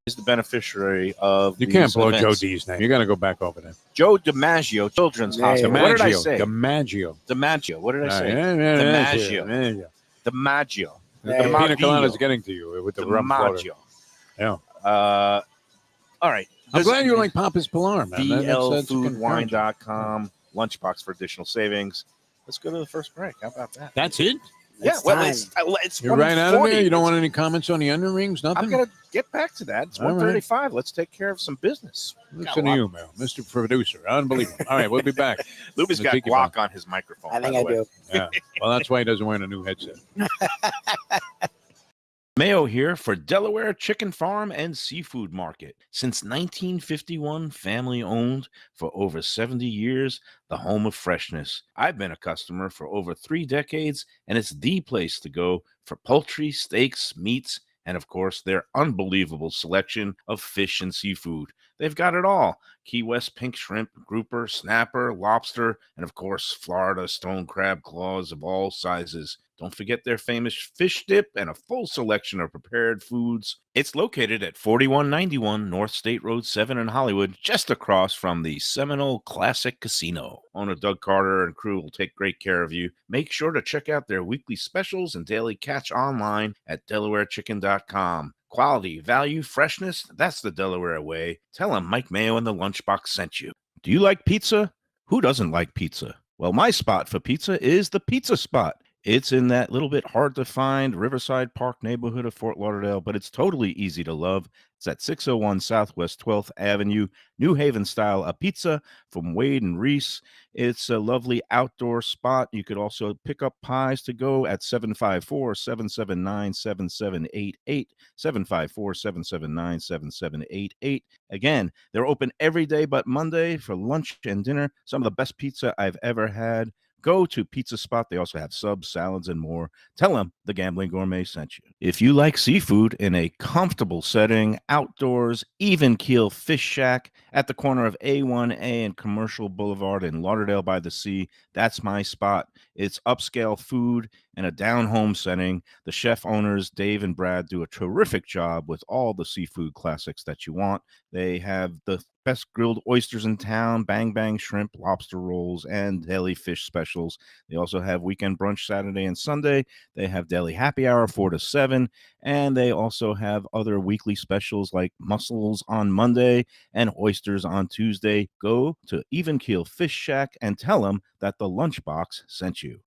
is the beneficiary of You can't blow events. Joe D's name. You got to go back over there. Joe DiMaggio Children's Hospital. What did I say? DiMaggio. DiMaggio. What did I say? DiMaggio. DiMaggio. The pina colada is getting to you with the rum floater. Yeah. All right. I'm glad you like Papa's Pilar, man. VLFoodWine.com. Lunchbox for additional savings. Let's go to the first break. How about that? That's it? Yeah, well, it's You're right out of 1:40. there? You don't want any comments on the onion rings? Nothing? I'm going to get back to that. It's All right. 1:35. Let's take care of some business. Listen to you, man. Mr. Producer. Unbelievable. All right, we'll be back. Lubie's got Tiki guac Bar. on his microphone. I think by I the way. do. Yeah. Well, that's why he doesn't wear a new headset. Mayo here for Delaware Chicken Farm and Seafood Market. Since 1951, family owned for over 70 years, the home of freshness. I've been a customer for over 3 decades, and it's the place to go for poultry, steaks, meats, and of course, their unbelievable selection of fish and seafood. They've got it all. Key West pink shrimp, grouper, snapper, lobster, and of course, Florida stone crab claws of all sizes. Don't forget their famous fish dip and a full selection of prepared foods. It's located at 4191 North State Road 7 in Hollywood, just across from the Seminole Classic Casino. Owner Doug Carter and crew will take great care of you. Make sure to check out their weekly specials and daily catch online at DelawareChicken.com. Quality, value, freshness, that's the Delaware way. Tell them Mike Mayo and the Lunchbox sent you. Do you like pizza? Who doesn't like pizza? Well, my spot for pizza is the Pizza Spot. It's in that little bit hard to find Riverside Park neighborhood of Fort Lauderdale, but it's totally easy to love. It's at 601 Southwest 12th Avenue, New Haven style, a pizza from Wade and Reese. It's a lovely outdoor spot. You could also pick up pies to go at 754-779-7788, 754-779-7788. Again, they're open every day but Monday for lunch and dinner. Some of the best pizza I've ever had. Go to Pizza Spot. They also have subs, salads, and more. Tell them the Gambling Gourmet sent you. If you like seafood in a comfortable setting, outdoors, even keel fish shack at the corner of A1A and Commercial Boulevard in Lauderdale by the Sea, that's my spot. It's upscale food in a down-home setting. The chef owners, Dave and Brad, do a terrific job with all the seafood classics that you want. They have the best grilled oysters in town, bang bang shrimp, lobster rolls, and deli fish specials. They also have weekend brunch Saturday and Sunday. They have deli happy hour 4 to 7, and they also have other weekly specials like mussels on Monday and oysters on Tuesday. Go to Even Keel Fish Shack and tell them that the Lunchbox sent you.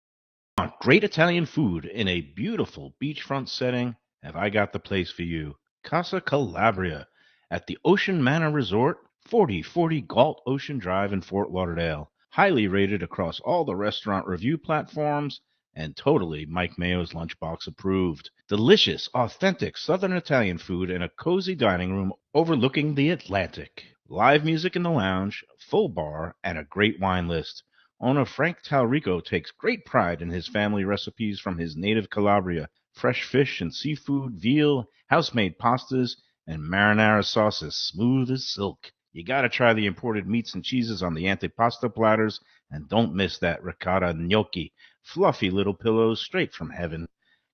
Want great Italian food in a beautiful beachfront setting? Have I got the place for you? Casa Calabria at the Ocean Manor Resort, 4040 Galt Ocean Drive in Fort Lauderdale. Highly rated across all the restaurant review platforms and totally Mike Mayo's Lunchbox approved. Delicious, authentic Southern Italian food in a cozy dining room overlooking the Atlantic. Live music in the lounge, full bar, and a great wine list. Owner Frank Talrico takes great pride in his family recipes from his native Calabria. Fresh fish and seafood, veal, house-made pastas, and marinara sauces smooth as silk. You gotta try the imported meats and cheeses on the antipasta platters, and don't miss that ricotta gnocchi, fluffy little pillows straight from heaven.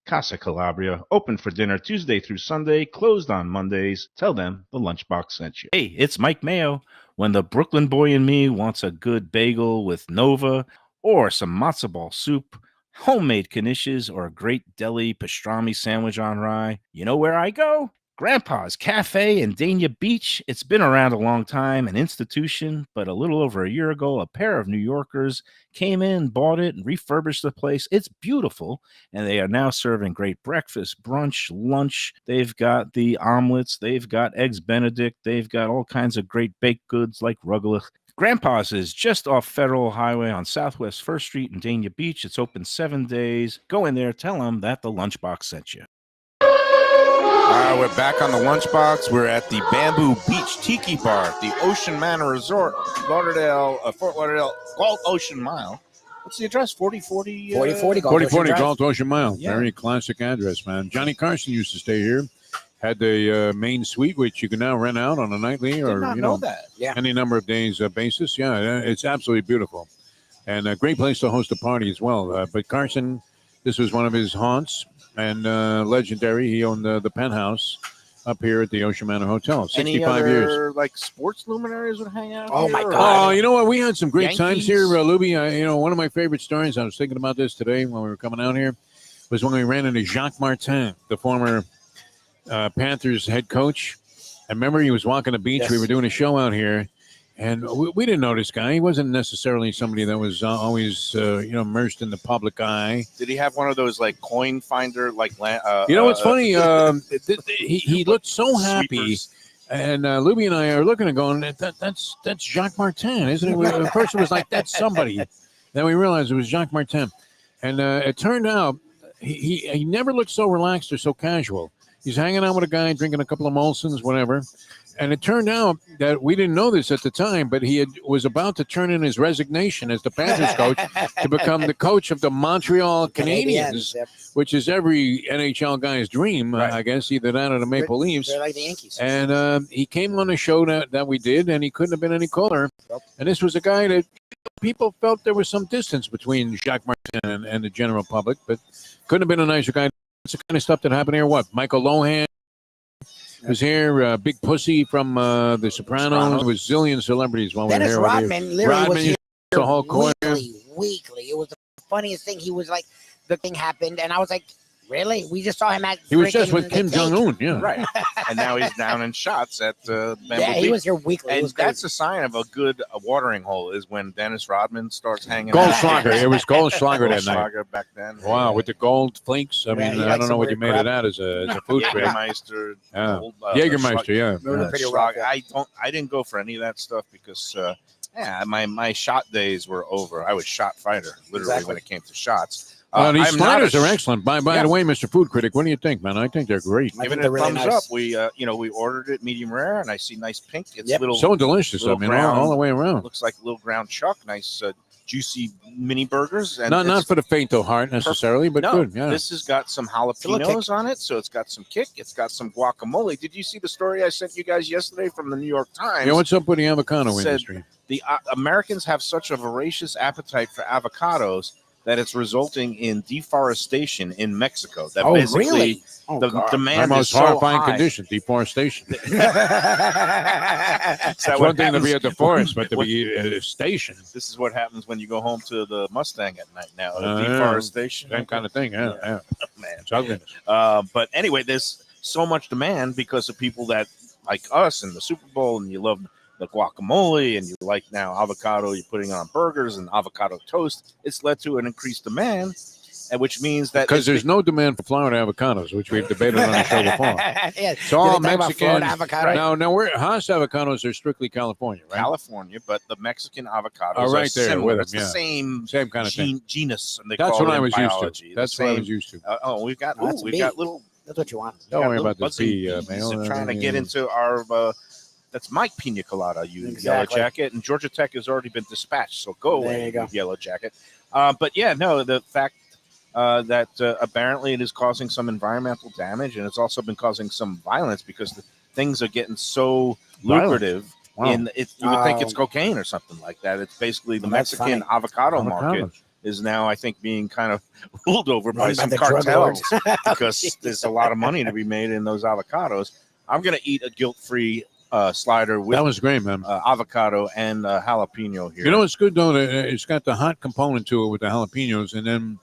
Casa Calabria, open for dinner Tuesday through Sunday, closed on Mondays. Tell them the Lunchbox sent you. Hey, it's Mike Mayo. When the Brooklyn boy in me wants a good bagel with Nova, or some matzo ball soup, homemade knishes, or a great deli pastrami sandwich on rye, you know where I go? Grandpa's Cafe in Dania Beach. It's been around a long time, an institution, but a little over a year ago, a pair of New Yorkers came in, bought it, and refurbished the place. It's beautiful, and they are now serving great breakfast, brunch, lunch. They've got the omelets. They've got eggs Benedict. They've got all kinds of great baked goods like rugelach, Grandpa's is just off Federal Highway on Southwest 1st Street in Dania Beach. It's open 7 days. Go in there, tell them that the Lunchbox sent you. We're back on the Lunchbox. We're at the Bamboo Beach Tiki Bar at the Ocean Manor Resort, Fort Lauderdale, Galt Ocean Mile. What's the address? 4040? 4040 Galt Ocean Mile. Yeah. Very classic address, man. Johnny Carson used to stay here. Had the main suite, which you can now rent out on a nightly or any number of days basis. Yeah, it's absolutely beautiful, and a great place to host a party as well. But Carson, this was one of his haunts, and legendary. He owned the penthouse up here at the Ocean Manor Hotel. 65 years. Like sports luminaries would hang out. Oh here, my God! Oh, you know what? We had some great Yankees. times here, Lubie. One of my favorite stories. I was thinking about this today when we were coming out here. Was when we ran into Jacques Martin, the former Panthers head coach. I remember he was walking the beach. Yes. We were doing a show out here, and we didn't know this guy. He wasn't necessarily somebody that was always immersed in the public eye. Did he have one of those like coin finder like? What's funny? He looked so happy. Sweepers. And Lubie and I are looking and going, that's Jacques Martin, isn't it? At first it was like, that's somebody. Then we realized it was Jacques Martin. And it turned out he never looked so relaxed or so casual. He's hanging out with a guy, drinking a couple of Molsons, whatever. And it turned out that we didn't know this at the time, but he was about to turn in his resignation as the Panthers coach to become the coach of the Montreal Canadiens, which is every NHL guy's dream, I guess, either that or the Maple Leafs. They're like the Yankees. And he came on the show that we did, and he couldn't have been any cooler. And this was a guy that people felt there was some distance between Jacques Martin and the general public, but couldn't have been a nicer guy. It's the kind of stuff that happened here. What? Michael Lohan was here. Big Pussy from The Sopranos. With zillion celebrities while we were here. Rodman literally was here the whole corner. weekly. It was the funniest thing. He was like, the thing happened, and I was like, really? We just saw him at. He was just with Kim Jong-un, Right. And now he's down in shots at Bamboo he Beach. was here weekly. And that's a sign of a good watering hole is when Dennis Rodman starts hanging Goldschlager. It was Goldschlager that night. Goldschlager back then. Wow, with the gold flakes. I mean, I don't know what you made of that as a food critic. Jägermeister. Jägermeister, I didn't go for any of that stuff because my shot days were over. I was shot fighter, literally, when it came to shots. These sliders are excellent. By the way, Mr. Food Critic, what do you think, man? I think they're great. Giving it a thumbs up. We ordered it medium rare, and I see nice pink. It's little, so delicious. I mean, all the way around. Looks like a little ground chuck. Nice, juicy mini burgers. And not for the faint of heart necessarily, but good. Yeah. This has got some jalapenos on it, so it's got some kick. It's got some guacamole. Did you see the story I sent you guys yesterday from the New York Times? Yeah, what's up with the avocado industry? The Americans have such a voracious appetite for avocados that it's resulting in deforestation in Mexico. That really? The demand is so horrifying high. condition, deforestation. It's one thing to be at the forest, but to be at a station. This is what happens when you go home to the Mustang at night now. Deforestation. That kind of thing, yeah. Man. It's ugliness. But anyway, there's so much demand because of people that like us and the Super Bowl, and you love the guacamole, and you like now avocado, you're putting on burgers and avocado toast. It's led to an increased demand, and which means that because there's no demand for Florida avocados, which we've debated on the show before. It's all Mexican. No, Haas avocados are strictly California, right? California, but the Mexican avocados are right there similar. with them. It's the same kind of thing. genus. And that's what I was used to. That's what I was used to. We've got little. That's what you want. Don't worry about this bee, man. Trying to get into our. That's Mike Pina Colada, Yellow Jacket, and Georgia Tech has already been dispatched. So go away, Yellow Jacket. But the fact that apparently it is causing some environmental damage, and it's also been causing some violence because the things are getting so lucrative. Wow. You would think it's cocaine or something like that. It's basically the Mexican avocado market is now, I think, being kind of ruled over by some cartels because there's a lot of money to be made in those avocados. I'm going to eat a guilt-free slider with that was great, man. Avocado and jalapeno here. You know, it's good though. It's got the hot component to it with the jalapenos, and then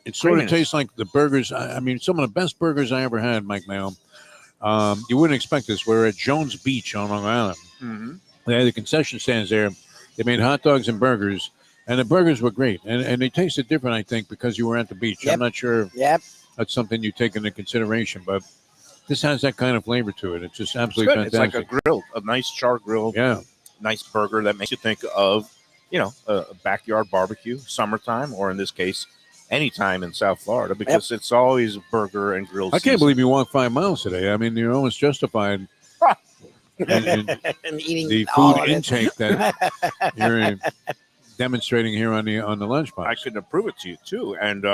it sort of tastes like the burgers. I mean, some of the best burgers I ever had, Mike Mayo. You wouldn't expect this. We're at Jones Beach on Long Island. Mm-hmm. They had the concession stands there. They made hot dogs and burgers, and the burgers were great, and they tasted different, I think, because you were at the beach. Yep. I'm not sure if that's something you take into consideration, but this has that kind of flavor to it. It's just absolutely fantastic. It's like a grill, a nice char grill. Yeah. nice burger that makes you think of, a backyard barbecue, summertime, or in this case, anytime in South Florida, because it's always burger and grilled. I can't believe you walked 5 miles today. I mean, you're almost justified in eating the food intake that you're demonstrating here on the Lunchbox. I could prove it to you too, and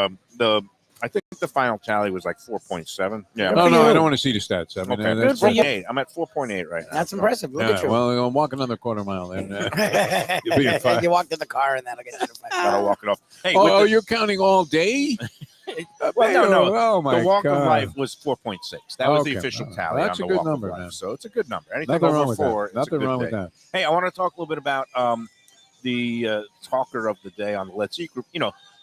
I think the final tally was like 4.7. Yeah. No, I don't want to see the stats. I mean, okay. That's 4.8. I'm at 4.8 right now. That's impressive. Look at you. Well, I'll walk another quarter mile, and you'll be at 5. You walk to the car, and that'll get you to 5. Gotta walk it off. Hey, you're counting all day? Well, no. Oh my the walk God. of life was 4.6. That was the official tally. That's on a the good walk number, of life. man. So it's a good number. Anything Nothing over wrong with 4, that. Nothing wrong with that. Hey, I want to talk a little bit about the talker of the day on the Let's Eat group.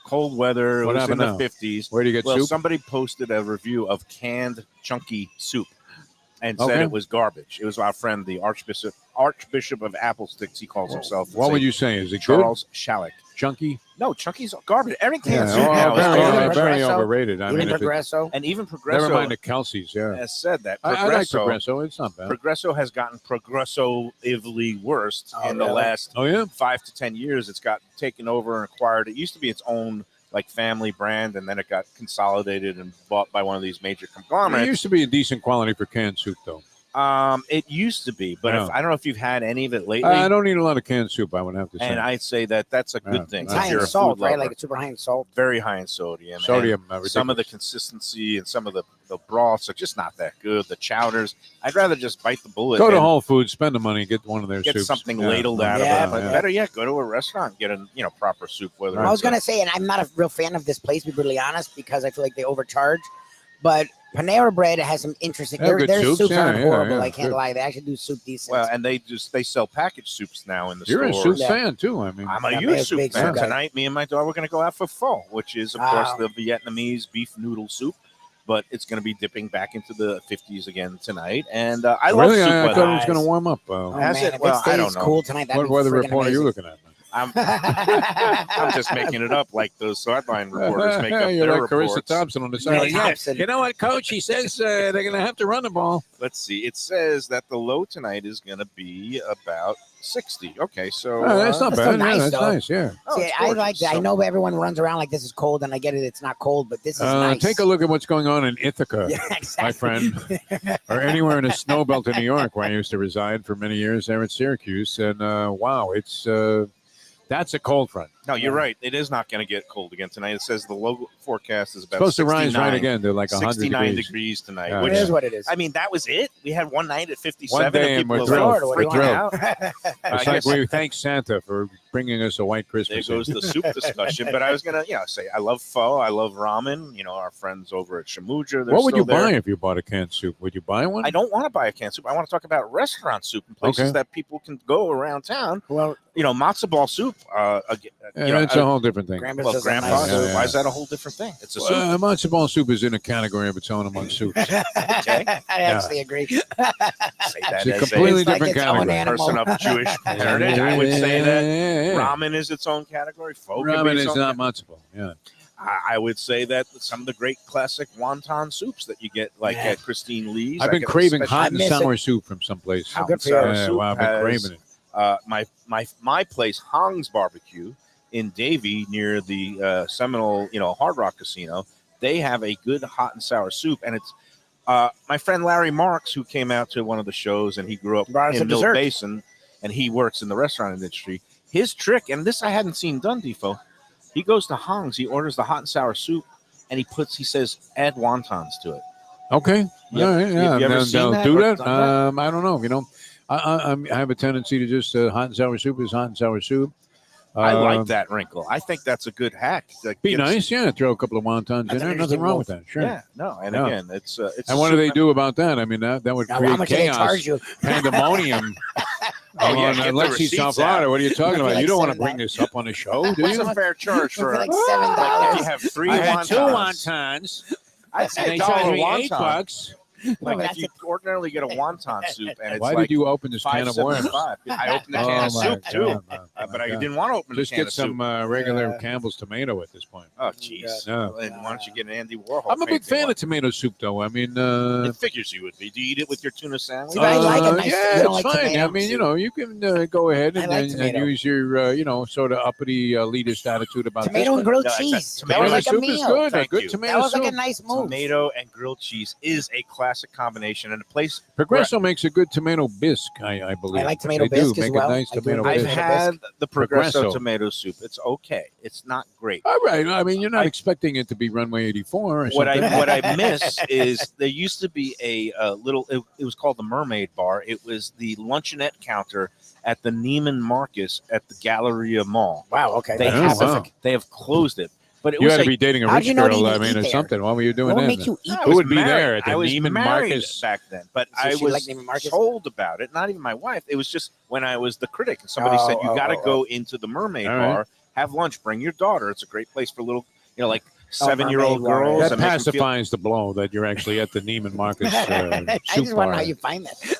Cold weather. What it was in happened the now? 50s. Where do you get soup? Somebody posted a review of canned chunky soup and said Okay. it was garbage. It was our friend, the Archbishop of Apple Sticks, he calls himself. What would you say? Is it Charles Shallak. Chunky? No, chunky's garbage. Every canned Yeah, soup now is garbage. very Progresso. overrated. I Even mean, if it- Progresso. And even never Progresso mind the Kelsey's. Yeah, has said that. I like Progresso. It's not bad. Progresso has gotten progressively worse in the really? last Oh yeah. 5 to 10 years. It's got taken over and acquired. It used to be its own family brand, and then it got consolidated and bought by one of these major It conglomerates. used to be a decent quality for canned soup, though. It used to be, but Yeah. I don't know if you've had any of it lately. I don't eat a lot of canned soup. I would have to say. and I'd say that that's a good Yeah. thing. It's if high you're in a salt, food right? lover. Like it's super high in salt. Very high in sodium. and Sodium. some of the consistency and some of the broths are just not that good. The chowders, I'd rather just bite the bullet. Go to and Whole Foods, spend the money, get one of their get soups. something Yeah. ladled out Yeah, of it. But yeah. better yet, go to a restaurant, get a proper soup. Whether Right. I was it's gonna say, and I'm not a real fan of this place, to be brutally honest, because I feel like they overcharge. But Panera Bread has some interesting. They have good Their soups, soups yeah, aren't yeah, horrible. yeah, I can't good. lie. They actually do soup decent. well, and they sell packaged soups now in the You're a stores. soup fan too. I mean, I'm a Yeah, huge big soup soup fan. guy. Tonight, me and my daughter, we're going to go out for pho, which is, of course, Wow. the Vietnamese beef noodle soup. But it's going to be dipping back into the 50s again tonight. And I love really, soup I weather. thought it was going to warm up. oh, has man, it? if Well, it stays I don't know. cool tonight, that'd What be weather freaking report are you amazing. looking at? I'm just making it up like those sideline reporters make up You're their like Carissa reports. Thompson on the Yeah, side. Yeah, Thompson. you know what, Coach? He says they're going to have to run the ball. Let's see. It says that the low tonight is going to be about 60. Okay, so Oh, that's not That's bad. still nice, yeah, that's though. nice. Yeah. See, it's I gorgeous. like that. I So- know everyone runs around like this is cold, and I get it. It's not cold, but this is nice. Take a look at what's going on in Ithaca, Yeah, exactly. my friend, or anywhere in the snow belt of New York, where I used to reside for many years there at Syracuse. And wow, it's that's a cold front. No, you're right. It is not going to get cold again tonight. It says the low forecast is about Supposed to rise 69 right again to like 100 69 degrees. degrees tonight, Yeah, which It is what it is. I mean, that was it. We had one night at 57. One day and and we're people thrilled. were We're freaking thrilled. out. It's I like guess we thank Santa for bringing us a white there Christmas. goes the soup discussion. But I was gonna, say I love pho, I love ramen. Our friends over at Shamuja. What would you buy if you bought a canned soup? Would you buy one? I don't want to buy a canned soup. I want to talk about restaurant soup and places Okay. that people can go around town. Well, Matzo ball soup. Yeah, it's a whole different thing. Grandpa's well, does a grandpa. nice Yeah, soup. yeah. Why is that a whole different thing? It's a soup. Matzo ball soup is in a category of its own among soups. Okay. I actually agree. Say that It's a as completely It's like different its own category. animal. person of Jewish heritage. I would say that ramen is its own category. Pho can be Ramen its is own not matzo ball. Yeah. I would say that some of the great classic wonton soups that you get, like Yeah. at Christine Lee's. I've I been get a craving special- hot I and miss sour soup from someplace. How good for Sour you. Yeah, soup wow, I've been has, craving it. my place, Hong's Barbecue in Davie near the Seminole, Hard Rock Casino. They have a good hot and sour soup, and it's my friend Larry Marks, who came out to one of the shows, and he grew up Brought us in a Mill dessert. Basin, and he works in the restaurant industry. His trick, and this I hadn't seen done, Defo, he goes to Hong's, he orders the hot and sour soup, and he says, add wontons to it. Okay. You- All right. Yeah. you ever They'll seen that do or that. done I don't know. I have a tendency to just hot and sour soup is hot and sour soup. I like that wrinkle. I think that's a good hack. That Be gets- nice, yeah. Throw a couple of wontons in That's there. an Nothing interesting wrong move. with that. Sure. Yeah, no, and Yeah. again, it's And a what do they soup- do about that? I mean, that would Now, how create much do they chaos, charge you? pandemonium. Oh, yeah, on get the Lexi, receipts South Florida. out. What are you talking I feel about? like You don't want to $7. bring this up on the show, do What's you? a fair charge for like a $7. If you have three I had wontons, two wontons. I'd And say they a charged dollar me wonton. $8. Like if you ordinarily get a wonton soup, and it's Why like did you open this can of worms? I opened a can of soup too, but I didn't want to open Just a can get of some soup. regular Campbell's tomato at this point. Oh, jeez. No. And why don't you get an Andy Warhol? I'm a big fan one? of tomato soup, though. I mean, It figures you would be. Do you eat it with your tuna sandwich? I like a nice. yeah, you don't it's like fine. tomato I mean, soup. you can go ahead I like and tomato. use your, sort of uppity elitist attitude about Tomato this. and grilled No, cheese. tomato That was like a soup is meal. good. Thank a good you. tomato That was soup. like a nice move. Tomato and grilled cheese is a classic combination, and a place. Progresso makes a good tomato bisque, I believe. I like tomato they bisque do as make well. a nice I do tomato like I've bisque. tomato had the Progresso Progresso. tomato soup. It's okay. It's not great. All right. I mean, you're not expecting it to be Runway 84 or What something. I miss is there used to be a little. It was called the Mermaid Bar. It was the luncheonette counter at the Neiman Marcus at the Galleria Mall. Wow. Okay. They Oh, have wow. They have closed it, but it You was had to like, be dating a how'd rich you know girl, to I eat mean, or there? something. Why were you doing What that? makes you eat? I Who was would be married. there at the I was Neiman married Marcus? back then, but So I she was liked Neiman Marcus? told about it. Not even my wife. It was just when I was the critic, and somebody said you got to go into the Mermaid All Bar, right. have lunch, bring your daughter. It's a great place for little, like Oh, 7-year-old Mermaid Bar. girls. That and make them feel- pacifies the blow that you're actually at the Neiman Marcus I soup just want to know bar. how you find that.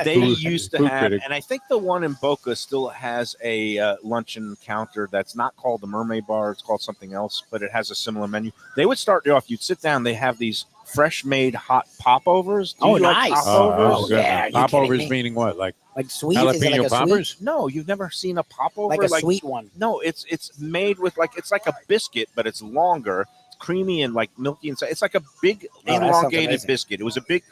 They used to food have, critic. and I think the one in Boca still has a luncheon counter that's not called the Mermaid Bar. It's called something else, but it has a similar menu. They would start you off. You'd sit down. They have these fresh made hot popovers. Do Oh, you like nice. popovers? Oh, yeah, are you Popovers kidding me? meaning what? Like Sweet? Is it jalapeno like a poppers? sweet? No, you've never seen a popover Like a sweet one. No, it's made with it's like a biscuit, but it's longer, it's creamy and like milky inside. It's like a big Oh, that sounds elongated amazing. biscuit. It was a big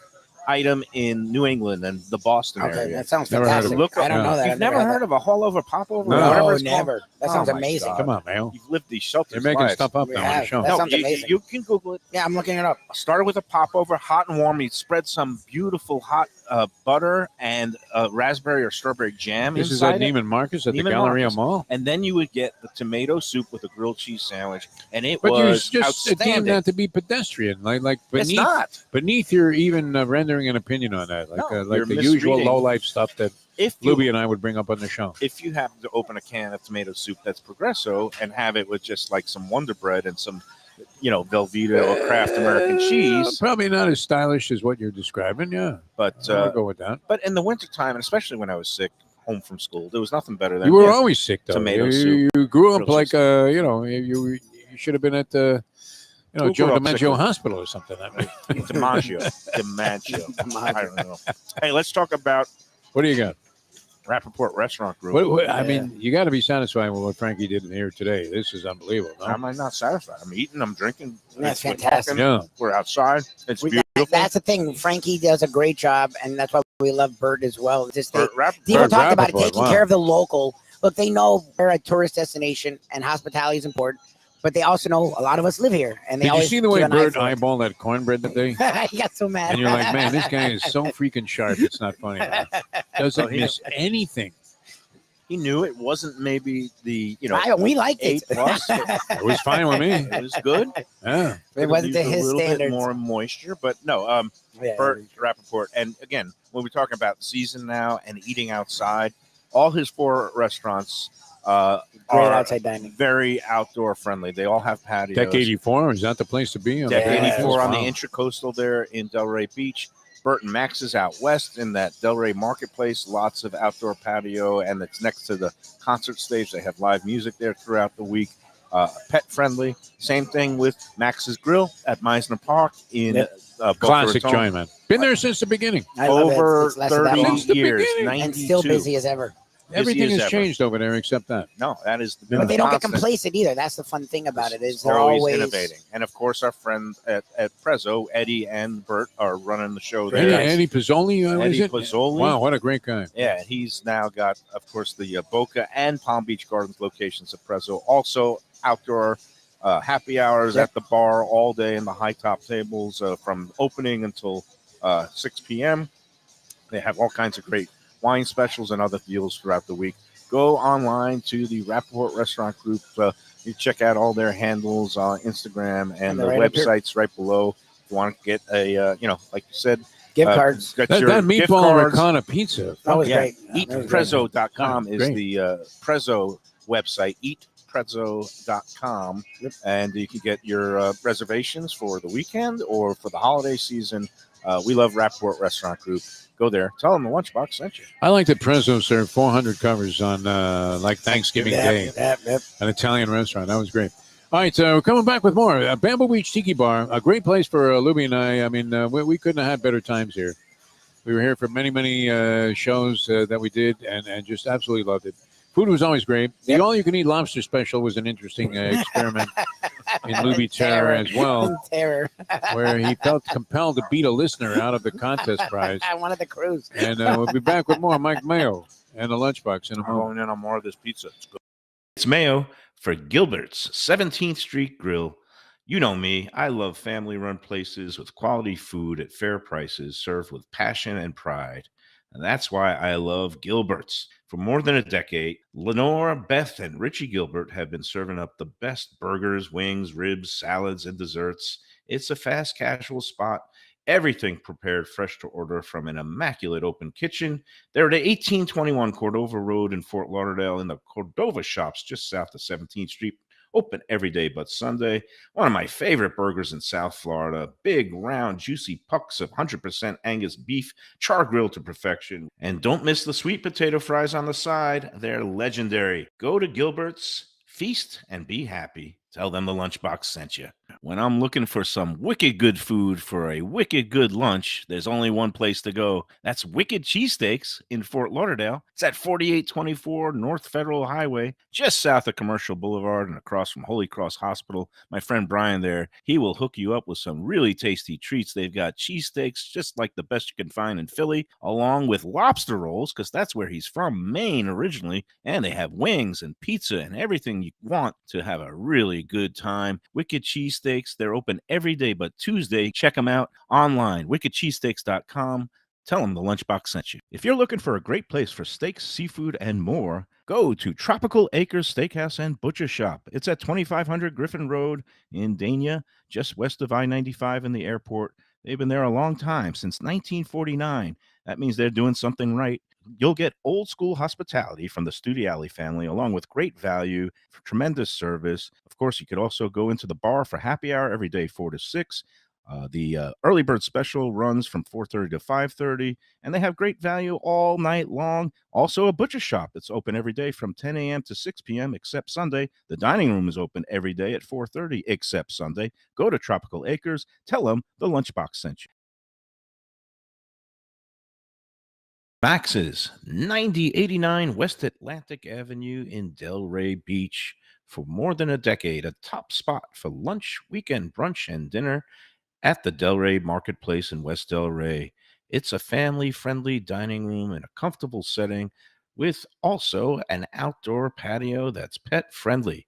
item in New England and the Boston Okay, area. that sounds Never heard of fantastic. it. Look, I don't know that. You've I've never had heard that. of a all-over popover? No. or whatever No, it's called? never. That Oh sounds my amazing. God. Come on, Mayo. You've lived these shelters. You're making lives. stuff up We now on the have. show. That No, sounds amazing. you can Google it. Yeah, I'm looking it up. Started with a popover, hot and warm. You spread some beautiful hot butter and raspberry or strawberry jam This is inside at it. Neiman Marcus at the Neiman Galleria Marcus. Mall. And then you would get the tomato soup with a grilled cheese sandwich, and it But you was just deemed outstanding. that to be pedestrian, like It's beneath not. beneath your even rendering an opinion on that, No, like you're the usual misreading. low life stuff that If you Lubie and I would bring up on the show. if you happen to open a can of tomato soup that's Progresso and have it with just like some Wonder Bread and some, Velveeta or Kraft American cheese, Probably not as stylish as what you're describing. Yeah, but I'll go with that. but in the wintertime, and especially when I was sick, home from school, there was nothing better than You were always sick, though. tomato you, soup, you grew up grilled like cheese. you should have been at the Who Joe grew up sick DiMaggio with- Hospital or something. I mean, DiMaggio. I don't know. Hey, let's talk about what do you got? Rappaport Restaurant Group. I mean, you got to be satisfied with what Frankie did in here today. This is unbelievable. How am I not satisfied? I'm eating, I'm drinking. That's we're fantastic. talking, Yeah. We're outside. It's beautiful. That's the thing. Frankie does a great job, and that's why we love Bert as well. Just Bert Rappaport. people Bert talk about it, Rappaport, taking wow. care of the local. Look, they know they're a tourist destination, and hospitality is important. But they also know a lot of us live here, and they Did you always see the way keep an eye Bert for it. eyeballed that cornbread today? He got so mad. And you're like, man, this guy is so freaking sharp. It's not funny. Man. Doesn't miss anything. He knew it wasn't maybe the We liked A it. plus. It was fine with me. It was good. Yeah. It wasn't to Used his a little standards. bit more moisture, but no. Yeah. Bert Rappaport, and again, when we're talking about season now and eating outside, all his 4 restaurants Great are outside dining. very outdoor friendly. They all have patios. Deck 84, is that the place to be? Deck Yeah, 84 on Wow. the Intracoastal there in Delray Beach. Burt and Max is out west in that Delray Marketplace. Lots of outdoor patio, and it's next to the concert stage. They have live music there throughout the week. Pet friendly. Same thing with Max's Grill at Meisner Park in Boca Classic Raton. joint, man. Been there since the beginning. I love it. Over It's lasted that 30 long. Since the years. beginning. 92. And still busy as ever. Everything as has ever. changed over there except that. No, that is the But they don't get constant. complacent either. That's the fun thing about it. Is They're they're always innovating. And of course, our friends at Prezzo, Eddie and Bert, are running the show there. Eddie Pizzoli, is Eddie it? Pizzoli. Wow, what a great guy. Yeah, he's now got, of course, the Boca and Palm Beach Gardens locations at Prezzo. Also, outdoor happy hours at the bar all day in the high top tables from opening until 6 p.m. They have all kinds of great wine specials and other deals throughout the week. Go online to the Rappaport Restaurant Group. You check out all their handles on Instagram and the they're right up here. websites right below. If you want to get a, like you said, Gift cards. got That your gift meatball cards. ricotta pizza. That was Yeah, great. That was great. eatprezzo.com is Great. the Prezzo website, eatprezzo.com, and you can get your reservations for the weekend or for the holiday season We love Rapport Restaurant Group. Go there. Tell them the Lunchbox sent you. I like that Prezzo served 400 covers on like Thanksgiving Day. Yep. An Italian restaurant. That was great. All right, so we're coming back with more. Bamboo Beach Tiki Bar, a great place for Lubie and I. I mean, we couldn't have had better times here. We were here for many, many shows that we did and just absolutely loved it. Food was always great. The all-you-can-eat lobster special was an interesting experiment in Lubie Terror as well, where he felt compelled to beat a listener out of the contest prize. I wanted the cruise. And we'll be back with more Mike Mayo and the Lunchbox in a I'm moment. going in on more of this pizza. It's Mayo for Gilbert's 17th Street Grill. You know me. I love family-run places with quality food at fair prices served with passion and pride. And that's why I love Gilbert's. For more than a decade, Lenore, Beth, and Richie Gilbert have been serving up the best burgers, wings, ribs, salads, and desserts. It's a fast casual spot. Everything prepared fresh to order from an immaculate open kitchen. They're at 1821 Cordova Road in Fort Lauderdale in the Cordova Shops just south of 17th Street. Open every day but Sunday. One of my favorite burgers in South Florida. Big, round, juicy pucks of 100% Angus beef, char grilled to perfection. And don't miss the sweet potato fries on the side. They're legendary. Go to Gilbert's, feast, and be happy. Tell them the Lunchbox sent you. When I'm looking for some wicked good food for a wicked good lunch, there's only one place to go. That's Wicked Cheesesteaks in Fort Lauderdale. It's at 4824 North Federal Highway, just south of Commercial Boulevard and across from Holy Cross Hospital. My friend Brian there, he will hook you up with some really tasty treats. They've got cheesesteaks just like the best you can find in Philly, along with lobster rolls, because that's where he's from, Maine originally. And they have wings and pizza and everything you want to have a really good time. Wicked Cheesesteaks, they're open every day but Tuesday. Check them out online, wickedcheesesteaks.com. Tell them the Lunchbox sent you. If you're looking for a great place for steaks, seafood, and more, go to Tropical Acres Steakhouse and Butcher Shop. It's at 2500 Griffin Road in Dania, just west of I-95 and the airport. They've been there a long time, since 1949. That means they're doing something right. You'll get old school hospitality from the Studiali family, along with great value, tremendous service. Of course, you could also go into the bar for happy hour every day, 4 to 6. The early bird special runs from 4:30 to 5:30, and they have great value all night long. Also, a butcher shop that's open every day from 10 a.m. to 6 p.m. except Sunday. The dining room is open every day at 4:30 except Sunday. Go to Tropical Acres. Tell them the Lunchbox sent you. Max's 9089 West Atlantic Avenue in Delray Beach. For more than a decade, a top spot for lunch, weekend brunch, and dinner at the Delray Marketplace in West Delray. It's a family-friendly dining room in a comfortable setting with also an outdoor patio that's pet-friendly.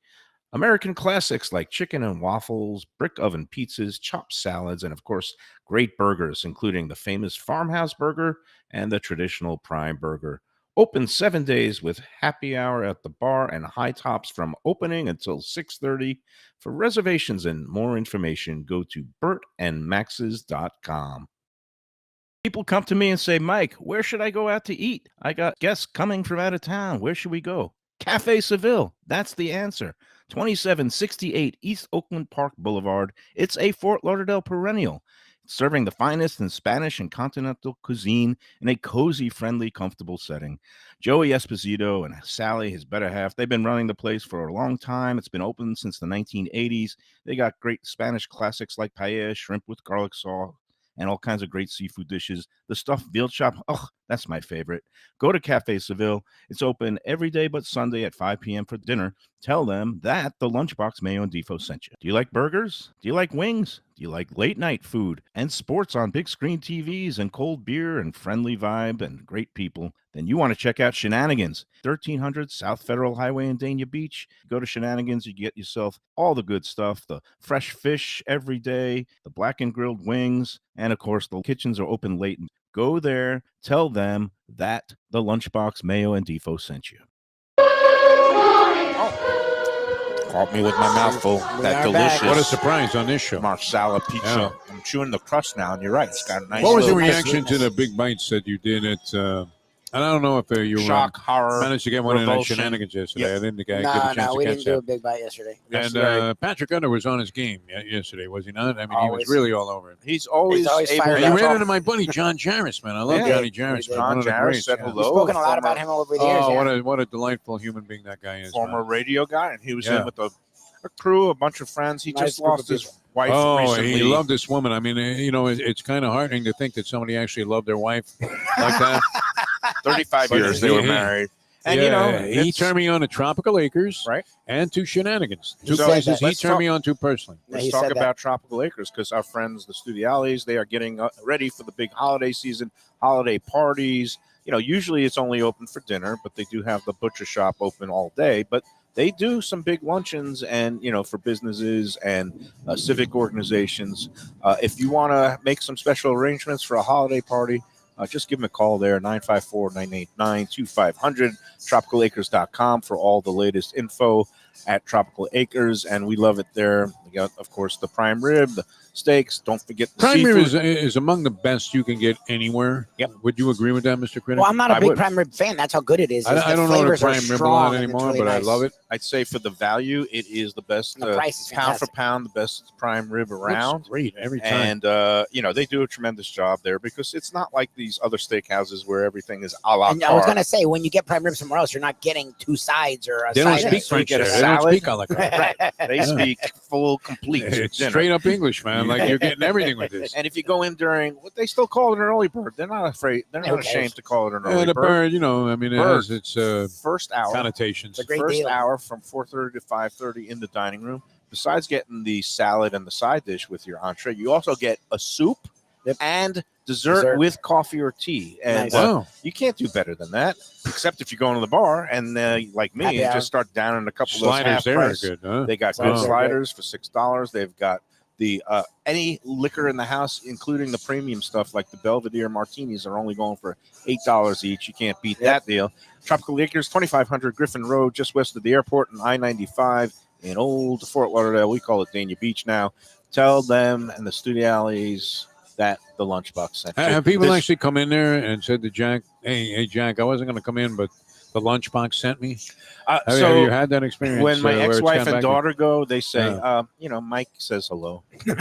American classics like chicken and waffles, brick oven pizzas, chopped salads, and of course, great burgers, including the famous Farmhouse Burger and the traditional Prime Burger. Open 7 days with happy hour at the bar and high tops from opening until 6:30. For reservations and more information, go to bertandmaxes.com. People come to me and say, Mike, where should I go out to eat? I got guests coming from out of town. Where should we go? Cafe Seville. That's the answer. 2768 East Oakland Park Boulevard. It's a Fort Lauderdale perennial, serving the finest in Spanish and continental cuisine in a cozy, friendly, comfortable setting. Joey Esposito and Sally, his better half, they've been running the place for a long time. It's been open since the 1980s. They got great Spanish classics like paella, shrimp with garlic sauce, and all kinds of great seafood dishes. The stuffed veal chop, oh, that's my favorite. Go to Cafe Seville. It's open every day but Sunday at 5 p.m. for dinner. Tell them that the Lunchbox Mayo and Defo sent you. Do you like burgers? Do you like wings? Do you like late night food and sports on big screen TVs and cold beer and friendly vibe and great people? Then you want to check out Shenanigans, 1300 South Federal Highway in Dania Beach. Go to Shenanigans, you get yourself all the good stuff, the fresh fish every day, the blackened grilled wings, and of course the kitchens are open late. Go there, tell them that the Lunchbox Mayo and Defo sent you. Caught me with my mouth full. That delicious. What a surprise on this show. Marsala pizza. Yeah. I'm chewing the crust now, and you're right. It's got a nice. What was your little reaction to the big bites that you did at And I don't know if you shock, horror, managed to get one in revulsion. Shenanigans yesterday. Yep. I didn't get a chance to we catch didn't do that. a big bite yesterday. And Patrick Under was on his game yesterday, was he not? I mean, he was Always. really all over it. He's always always able fired And to you up. ran talk. into my buddy John Jarris, man. I love Yeah. Johnny Jarris. man. John One of the Jarris greats, said yeah. hello. We've spoken a lot former- about him over the years. Oh, yeah. what a delightful human being that guy is. former man. radio guy, and he was Yeah. in with a crew, a bunch of friends. He Nice just group of lost his people. wife Oh, recently. he loved this woman. I mean, it's kind of heartening to think that somebody actually loved their wife like that. 35 But years they were he- married. And, he it's- turned me on to Tropical Acres, Right. and to Shenanigans. Two So, places he let's turned talk- me on to personally. Yeah, Let's he talk said that. about Tropical Acres because our friends, the Studiales, they are getting ready for the big holiday season, holiday parties. Usually it's only open for dinner, but they do have the butcher shop open all day. But they do some big luncheons and, for businesses and civic organizations. If you want to make some special arrangements for a holiday party, just give them a call there, 954-989-2500, tropicalacres.com for all the latest info at Tropical Acres. And we love it there. We got, of course, the prime rib, the steaks. Don't forget the Prime rib seafood. is among the best you can get anywhere. Yep. Would you agree with that, Mr. Critic? Well, I'm not a I big would. prime rib fan. That's how good it is. I The don't know the flavors are prime rib a strong lot and it's anymore, really but I nice. love it. I'd say for the value, it is the best The price is pound for fantastic. pound, the best prime rib around. Looks great every time. And they do a tremendous job there because it's not like these other steakhouses where everything is a la And I was carte. going to say, when you get prime rib somewhere else, you're not getting two sides or a They don't side. speak So you French get a there. They don't salad. speak a la carte. They speak full, complete It's dinner. straight up English, man. Like you're getting everything with this. And if you go in during what they still call it an early bird, they're not afraid. They're not Okay. ashamed to call it an early And the bird. bird, I mean, it Bird. has its First hour, connotations. It's a great first deal. hour from 4:30 to 5:30 in the dining room. Besides getting the salad and the side dish with your entree, you also get a soup Yep. and dessert Dessert. with coffee or tea. And Nice. Wow. you can't do better than that, except if you go into the bar and like me, Happy and hour. just start downing a couple of those Sliders half there are price. good, huh? They got Oh. good sliders for $6. They've got the any liquor in the house, including the premium stuff like the Belvedere martinis, are only going for $8 each. You can't beat that deal. Tropical Acres, 2500 Griffin Road, just west of the airport, and I-95 in Old Fort Lauderdale. We call it Dania Beach now. Tell them and the Studiales that the Lunchbox sent you. Have people This- actually come in there and said to Jack, hey, Jack, I wasn't going to come in, but the Lunchbox sent me? Have you had that experience? When my where it's ex-wife come and back daughter go, they say, Yeah. Mike says hello. and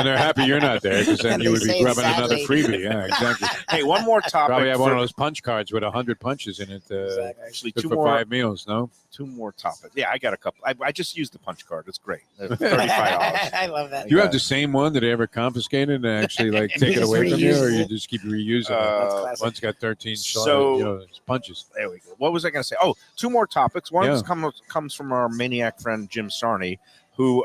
they're happy you're not there because then you would be They say grabbing another sadly. freebie. Yeah, exactly. Hey, one more topic. Probably have one for- of those punch cards with 100 punches in it. Actually, Good two for more 5 meals, no? two more topics. Yeah, I got a couple. I just used the punch card. It's great. $35. I love that. You have the same one that they ever confiscated and actually like take it just away from you, or reuse you it. just keep reusing That's it? classic. One's got 13 So- punches. There we go. What was I going to say? Oh, two more topics. One Yeah. comes from our maniac friend Jim Sarney, who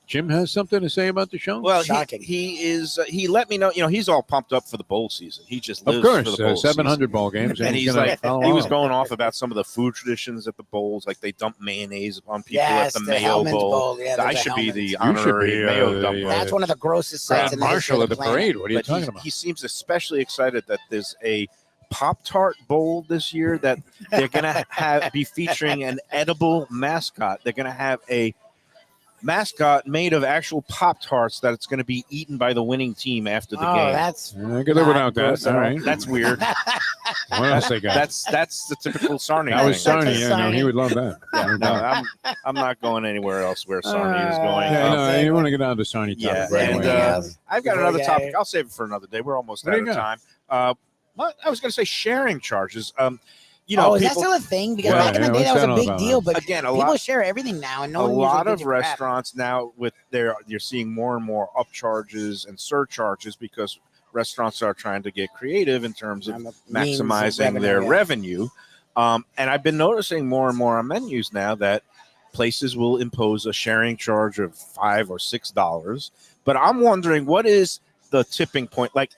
Jim has something to say about the show? well, Shocking. he let me know. He's all pumped up for the bowl season. He just Of lives for course, the bowl 700 ball games. season. And he's gonna like, follow he was on. going off about some of the food traditions at the bowls, like they dump mayonnaise upon people Yes, at the the Mayo Hellman's Bowl. Bowl. Yeah, I the should be the Hellman's. You should honorary be, Mayo dumper. That's one of the grossest sights Grand in the history Marshal of of the planet. parade. What are you But talking about? he seems especially excited that there's a Pop-Tart bowl this year that they're gonna be featuring an edible mascot. They're gonna have a mascot made of actual Pop-Tarts that it's going to be eaten by the winning team after the Oh, game. that's I could live without that. gross at All all. right. That's weird. What else they got? That's the typical Sarni. That was thing. Sarni. Yeah, no, Sarni. he would love that. Yeah, no, I'm not going anywhere else where Sarni is going. Yeah, Um, no, you want to get down to Sarni Yeah, topic right and, away. I've got Before another we get topic. here. I'll save it for another day. We're almost What out do of you time. What I was going to say, sharing charges. is People, that still a thing? Because Well, back in the yeah, day, that what's was a that all big about, deal. man? But again, a people lot. share everything now, and no A one lot usually of gives a crap. restaurants now you're seeing more and more upcharges and surcharges because restaurants are trying to get creative in terms of On the means of maximizing their yeah. revenue. And I've been noticing more and more on menus now that places will impose a sharing charge of $5 or $6. But I'm wondering, what is the tipping point? Like,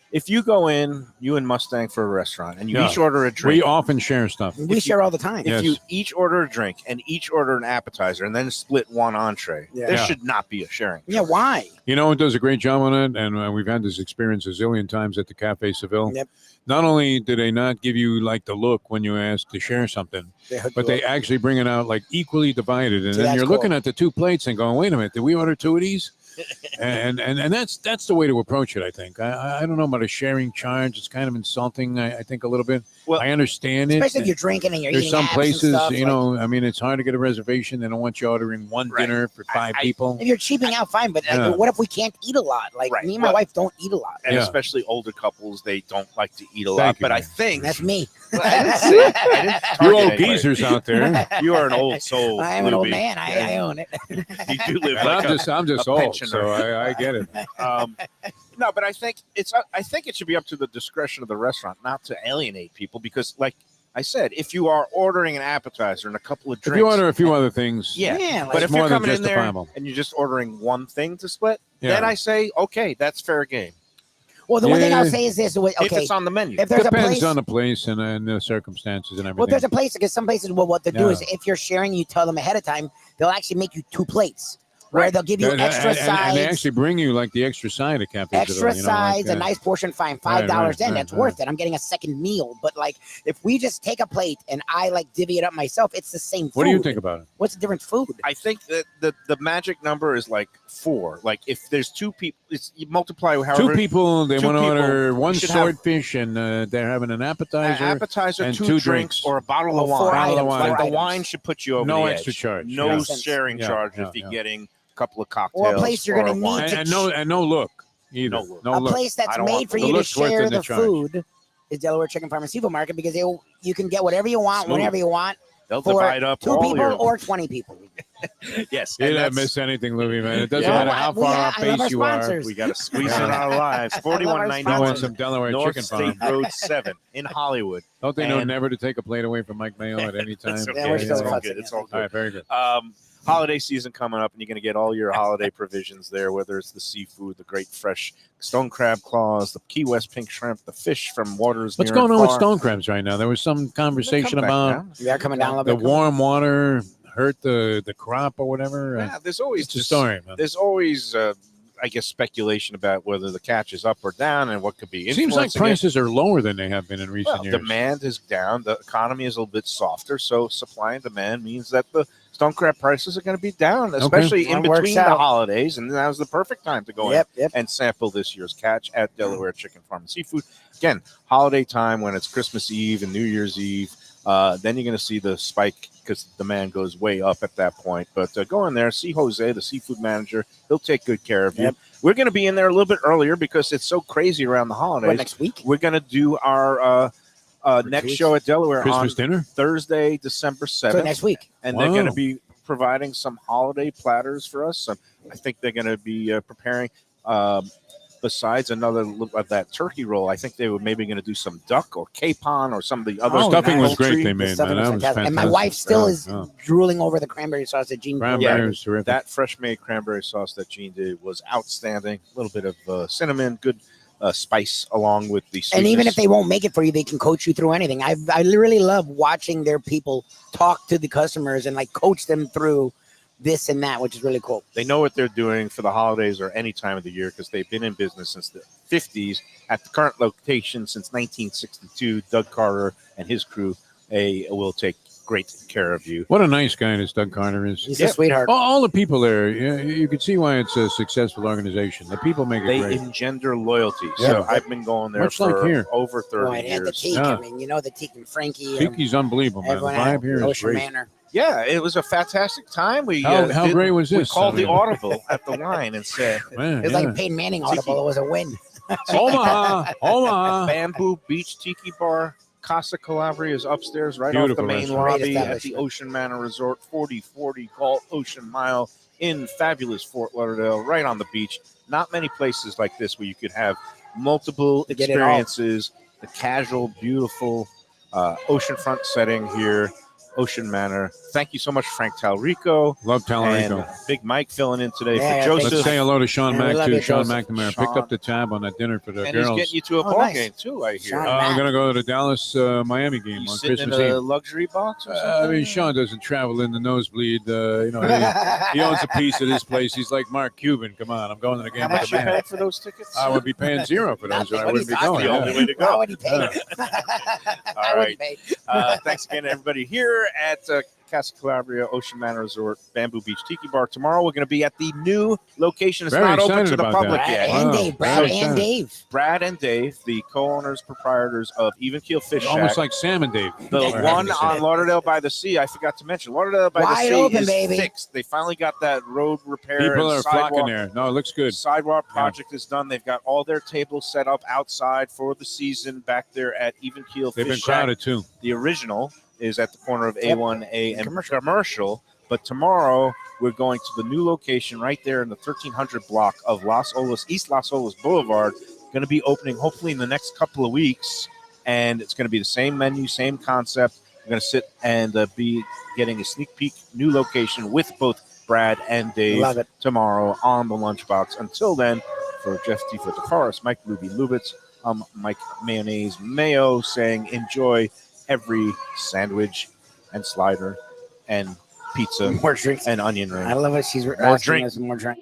if you go in, you and Mustang for a restaurant, and you Yeah. each order a We drink. often share stuff. We share all the time. Yeah. If you Yes. each order a drink and each order an appetizer and then split one entree, Yeah. there Yeah. should not be a sharing. Yeah, why? You know, it does a great job on it, and we've had this experience a zillion times at the Cafe Seville. Yep. Not only do they not give you like the look when you ask to share something, hook but you they up. actually bring it out like equally divided, and See, then that's you're cool. looking at the two plates and going, "Wait a minute, did we order two of these?" and that's the way to approach it. I think. I don't know about a sharing charge. It's kind of insulting. I think a little bit. Well, I understand it. Especially if you're drinking and you're There's eating some apps places, and stuff, you know, I mean, it's hard to get a reservation. They don't want you ordering one dinner for five people. If you're cheaping out, fine. But what if we can't eat a lot? Like me and my wife don't eat a lot. And especially older couples, they don't like to eat a lot. But I think that's me. You old geezers out there. You are an old soul. I am an old man. I own it. You do live like I'm just old, pensioner. so I get it. No, but I think it should be up to the discretion of the restaurant not to alienate people because, like I said, if you are ordering an appetizer and a couple of drinks, if you order a few other things, but if you're coming in there justifiable. and you're just ordering one thing to split, then I say, okay, that's fair game. Well, the one thing I'll say is this: okay, if it's on the menu, if there's depends a place, on the place and the circumstances and everything. Well, there's a place because some places, what they do is if you're sharing, you tell them ahead of time, they'll actually make you 2 plates. Where they'll give you extra sides. And they actually bring you like the extra side of Cafe extra Citadel, sides, a nice portion, fine, $5. Then that's worth it. I'm getting a second meal. But like, if we just take a plate and I like divvy it up myself, it's the same food. What do you think about it? What's the different food? I think that the magic number is like 4. Like if there's 2 people, you multiply however. 2 people, they want to order one should swordfish and they're having an appetizer, and 2 drinks, or a bottle of wine. Like the wine should put you over no the extra edge. charge. No sharing charge if you're getting couple of cocktails or a place you're going to need and no look either. No look. A place that's made for you to share the food is Delaware Chicken Farm and Seafood Market because you can get whatever you want, whenever you want. They'll divide up 2 people or 20 people. Yes. You don't miss anything, Lubie, man. It doesn't matter how far off base you are. We got to squeeze in our lives. 4191 some Delaware North Chicken State Farm. Road 7 in Hollywood. Don't they know never to take a plate away from Mike Mayo at any time? It's okay. It's all good. It's all good. All right, very good. Holiday season coming up, and you're going to get all your holiday provisions there, whether it's the seafood, the great fresh stone crab claws, the Key West pink shrimp, the fish from waters. What's going on with stone crabs right now? There was some conversation about coming down a little the bit. Warm water hurt the crop or whatever. Yeah, there's always a story, man. There's always I guess speculation about whether the catch is up or down and what could be. Seems like prices are lower than they have been in recent years. Demand is down. The economy is a little bit softer, so supply and demand means that the stone crab prices are going to be down, especially in between the holidays. And now's the perfect time to go in and sample this year's catch at Delaware Chicken Farm and Seafood. Again, holiday time when it's Christmas Eve and New Year's Eve. Then you're going to see the spike because demand goes way up at that point. But go in there, see Jose, the seafood manager. He'll take good care of you. We're going to be in there a little bit earlier because it's so crazy around the holidays. Next week? We're going to do our next show at Delaware Christmas on dinner? Thursday, December 7th. So next week. And they're going to be providing some holiday platters for us. I think they're going to be preparing besides another of that turkey roll. I think they were maybe going to do some duck or capon or some of the other stuffing was great. They made, man. That was fantastic. And my wife still is drooling over the cranberry sauce that Gene did. Was terrific. That fresh made cranberry sauce that Gene did was outstanding. A little bit of cinnamon, good spice along with the sweetness. And even if they won't make it for you, they can coach you through anything. I really love watching their people talk to the customers and like coach them through this and that, which is really cool. They know what they're doing for the holidays or any time of the year because they've been in business since the 50s at the current location since 1962. Doug Carter and his crew will take great care of you. What a nice guy this Doug Carter is. He's a sweetheart. All the people there, you can see why it's a successful organization. The people make it great. They engender loyalty. So I've been going there much for like here. over 30 and years. the Teak, I mean, the Teak and Frankie. Tiki's unbelievable, man. The vibe here is Ocean great. Manor. Yeah, it was a fantastic time. How great was this? We called the audible at the line and said, man, it was like Peyton Manning audible. It was a win. Omaha. Bamboo Beach Tiki Bar. Casa Calabria is upstairs right Beautiful off the main restaurant. lobby at the Ocean Manor Resort, 4040 called Ocean Mile in fabulous Fort Lauderdale, right on the beach. Not many places like this where you could have multiple experiences, the casual, beautiful oceanfront setting here. Ocean Manor. Thank you so much, Frank Talrico. Love Talrico. And Big Mike filling in today Yeah, for Joseph. Let's say hello to Sean Mack, too. Sean Joseph. McNamara picked up the tab on that dinner for the And girls. he's getting you to a ball game, too, I hear. Sean I'm going to go to the Dallas-Miami game You on sitting Christmas in a Eve. luxury box or something? I mean, Sean doesn't travel in the nosebleed. He owns a piece of this place. He's like Mark Cuban. Come on, I'm going to the game How with much the you man. paid for those tickets? I would be paying $0 for those, or I wouldn't be going. The only way to go. Why would he pay? All right. Thanks again, everybody, here at Casa Calabria, Ocean Manor Resort, Bamboo Beach Tiki Bar. Tomorrow we're going to be at the new location. It's Very not open excited to the about public that. yet. And Wow, Dave, Brad very and excited. Dave. Brad and Dave, the co-owners, proprietors of Even Keel Fish Shack. Almost like Sam and Dave. The We're having one this on thing. Lauderdale by the Sea, I forgot to mention. Lauderdale by the Wide Sea open, is baby. fixed. They finally got that road repair. People and are flocking sidewalk there. No, it looks good. Sidewalk project is done. They've got all their tables set up outside for the season back there at Even Keel They've Fish been Shack. crowded too. The original is at the corner of A1A and commercial. But tomorrow we're going to the new location right there in the 1300 block of East Las Olas Boulevard. Going to be opening hopefully in the next couple of weeks, and it's going to be the same menu, same concept. We're going to sit and be getting a sneak peek, new location with both Brad and Dave tomorrow on the Lunchbox. Until then, for Jeff T. for DeForest, Mike Lubie Lubitz, Mike Mayonnaise Mayo saying enjoy every sandwich and slider and pizza More drinks. and onion ring. I love it. She's More asking drink. us more drink.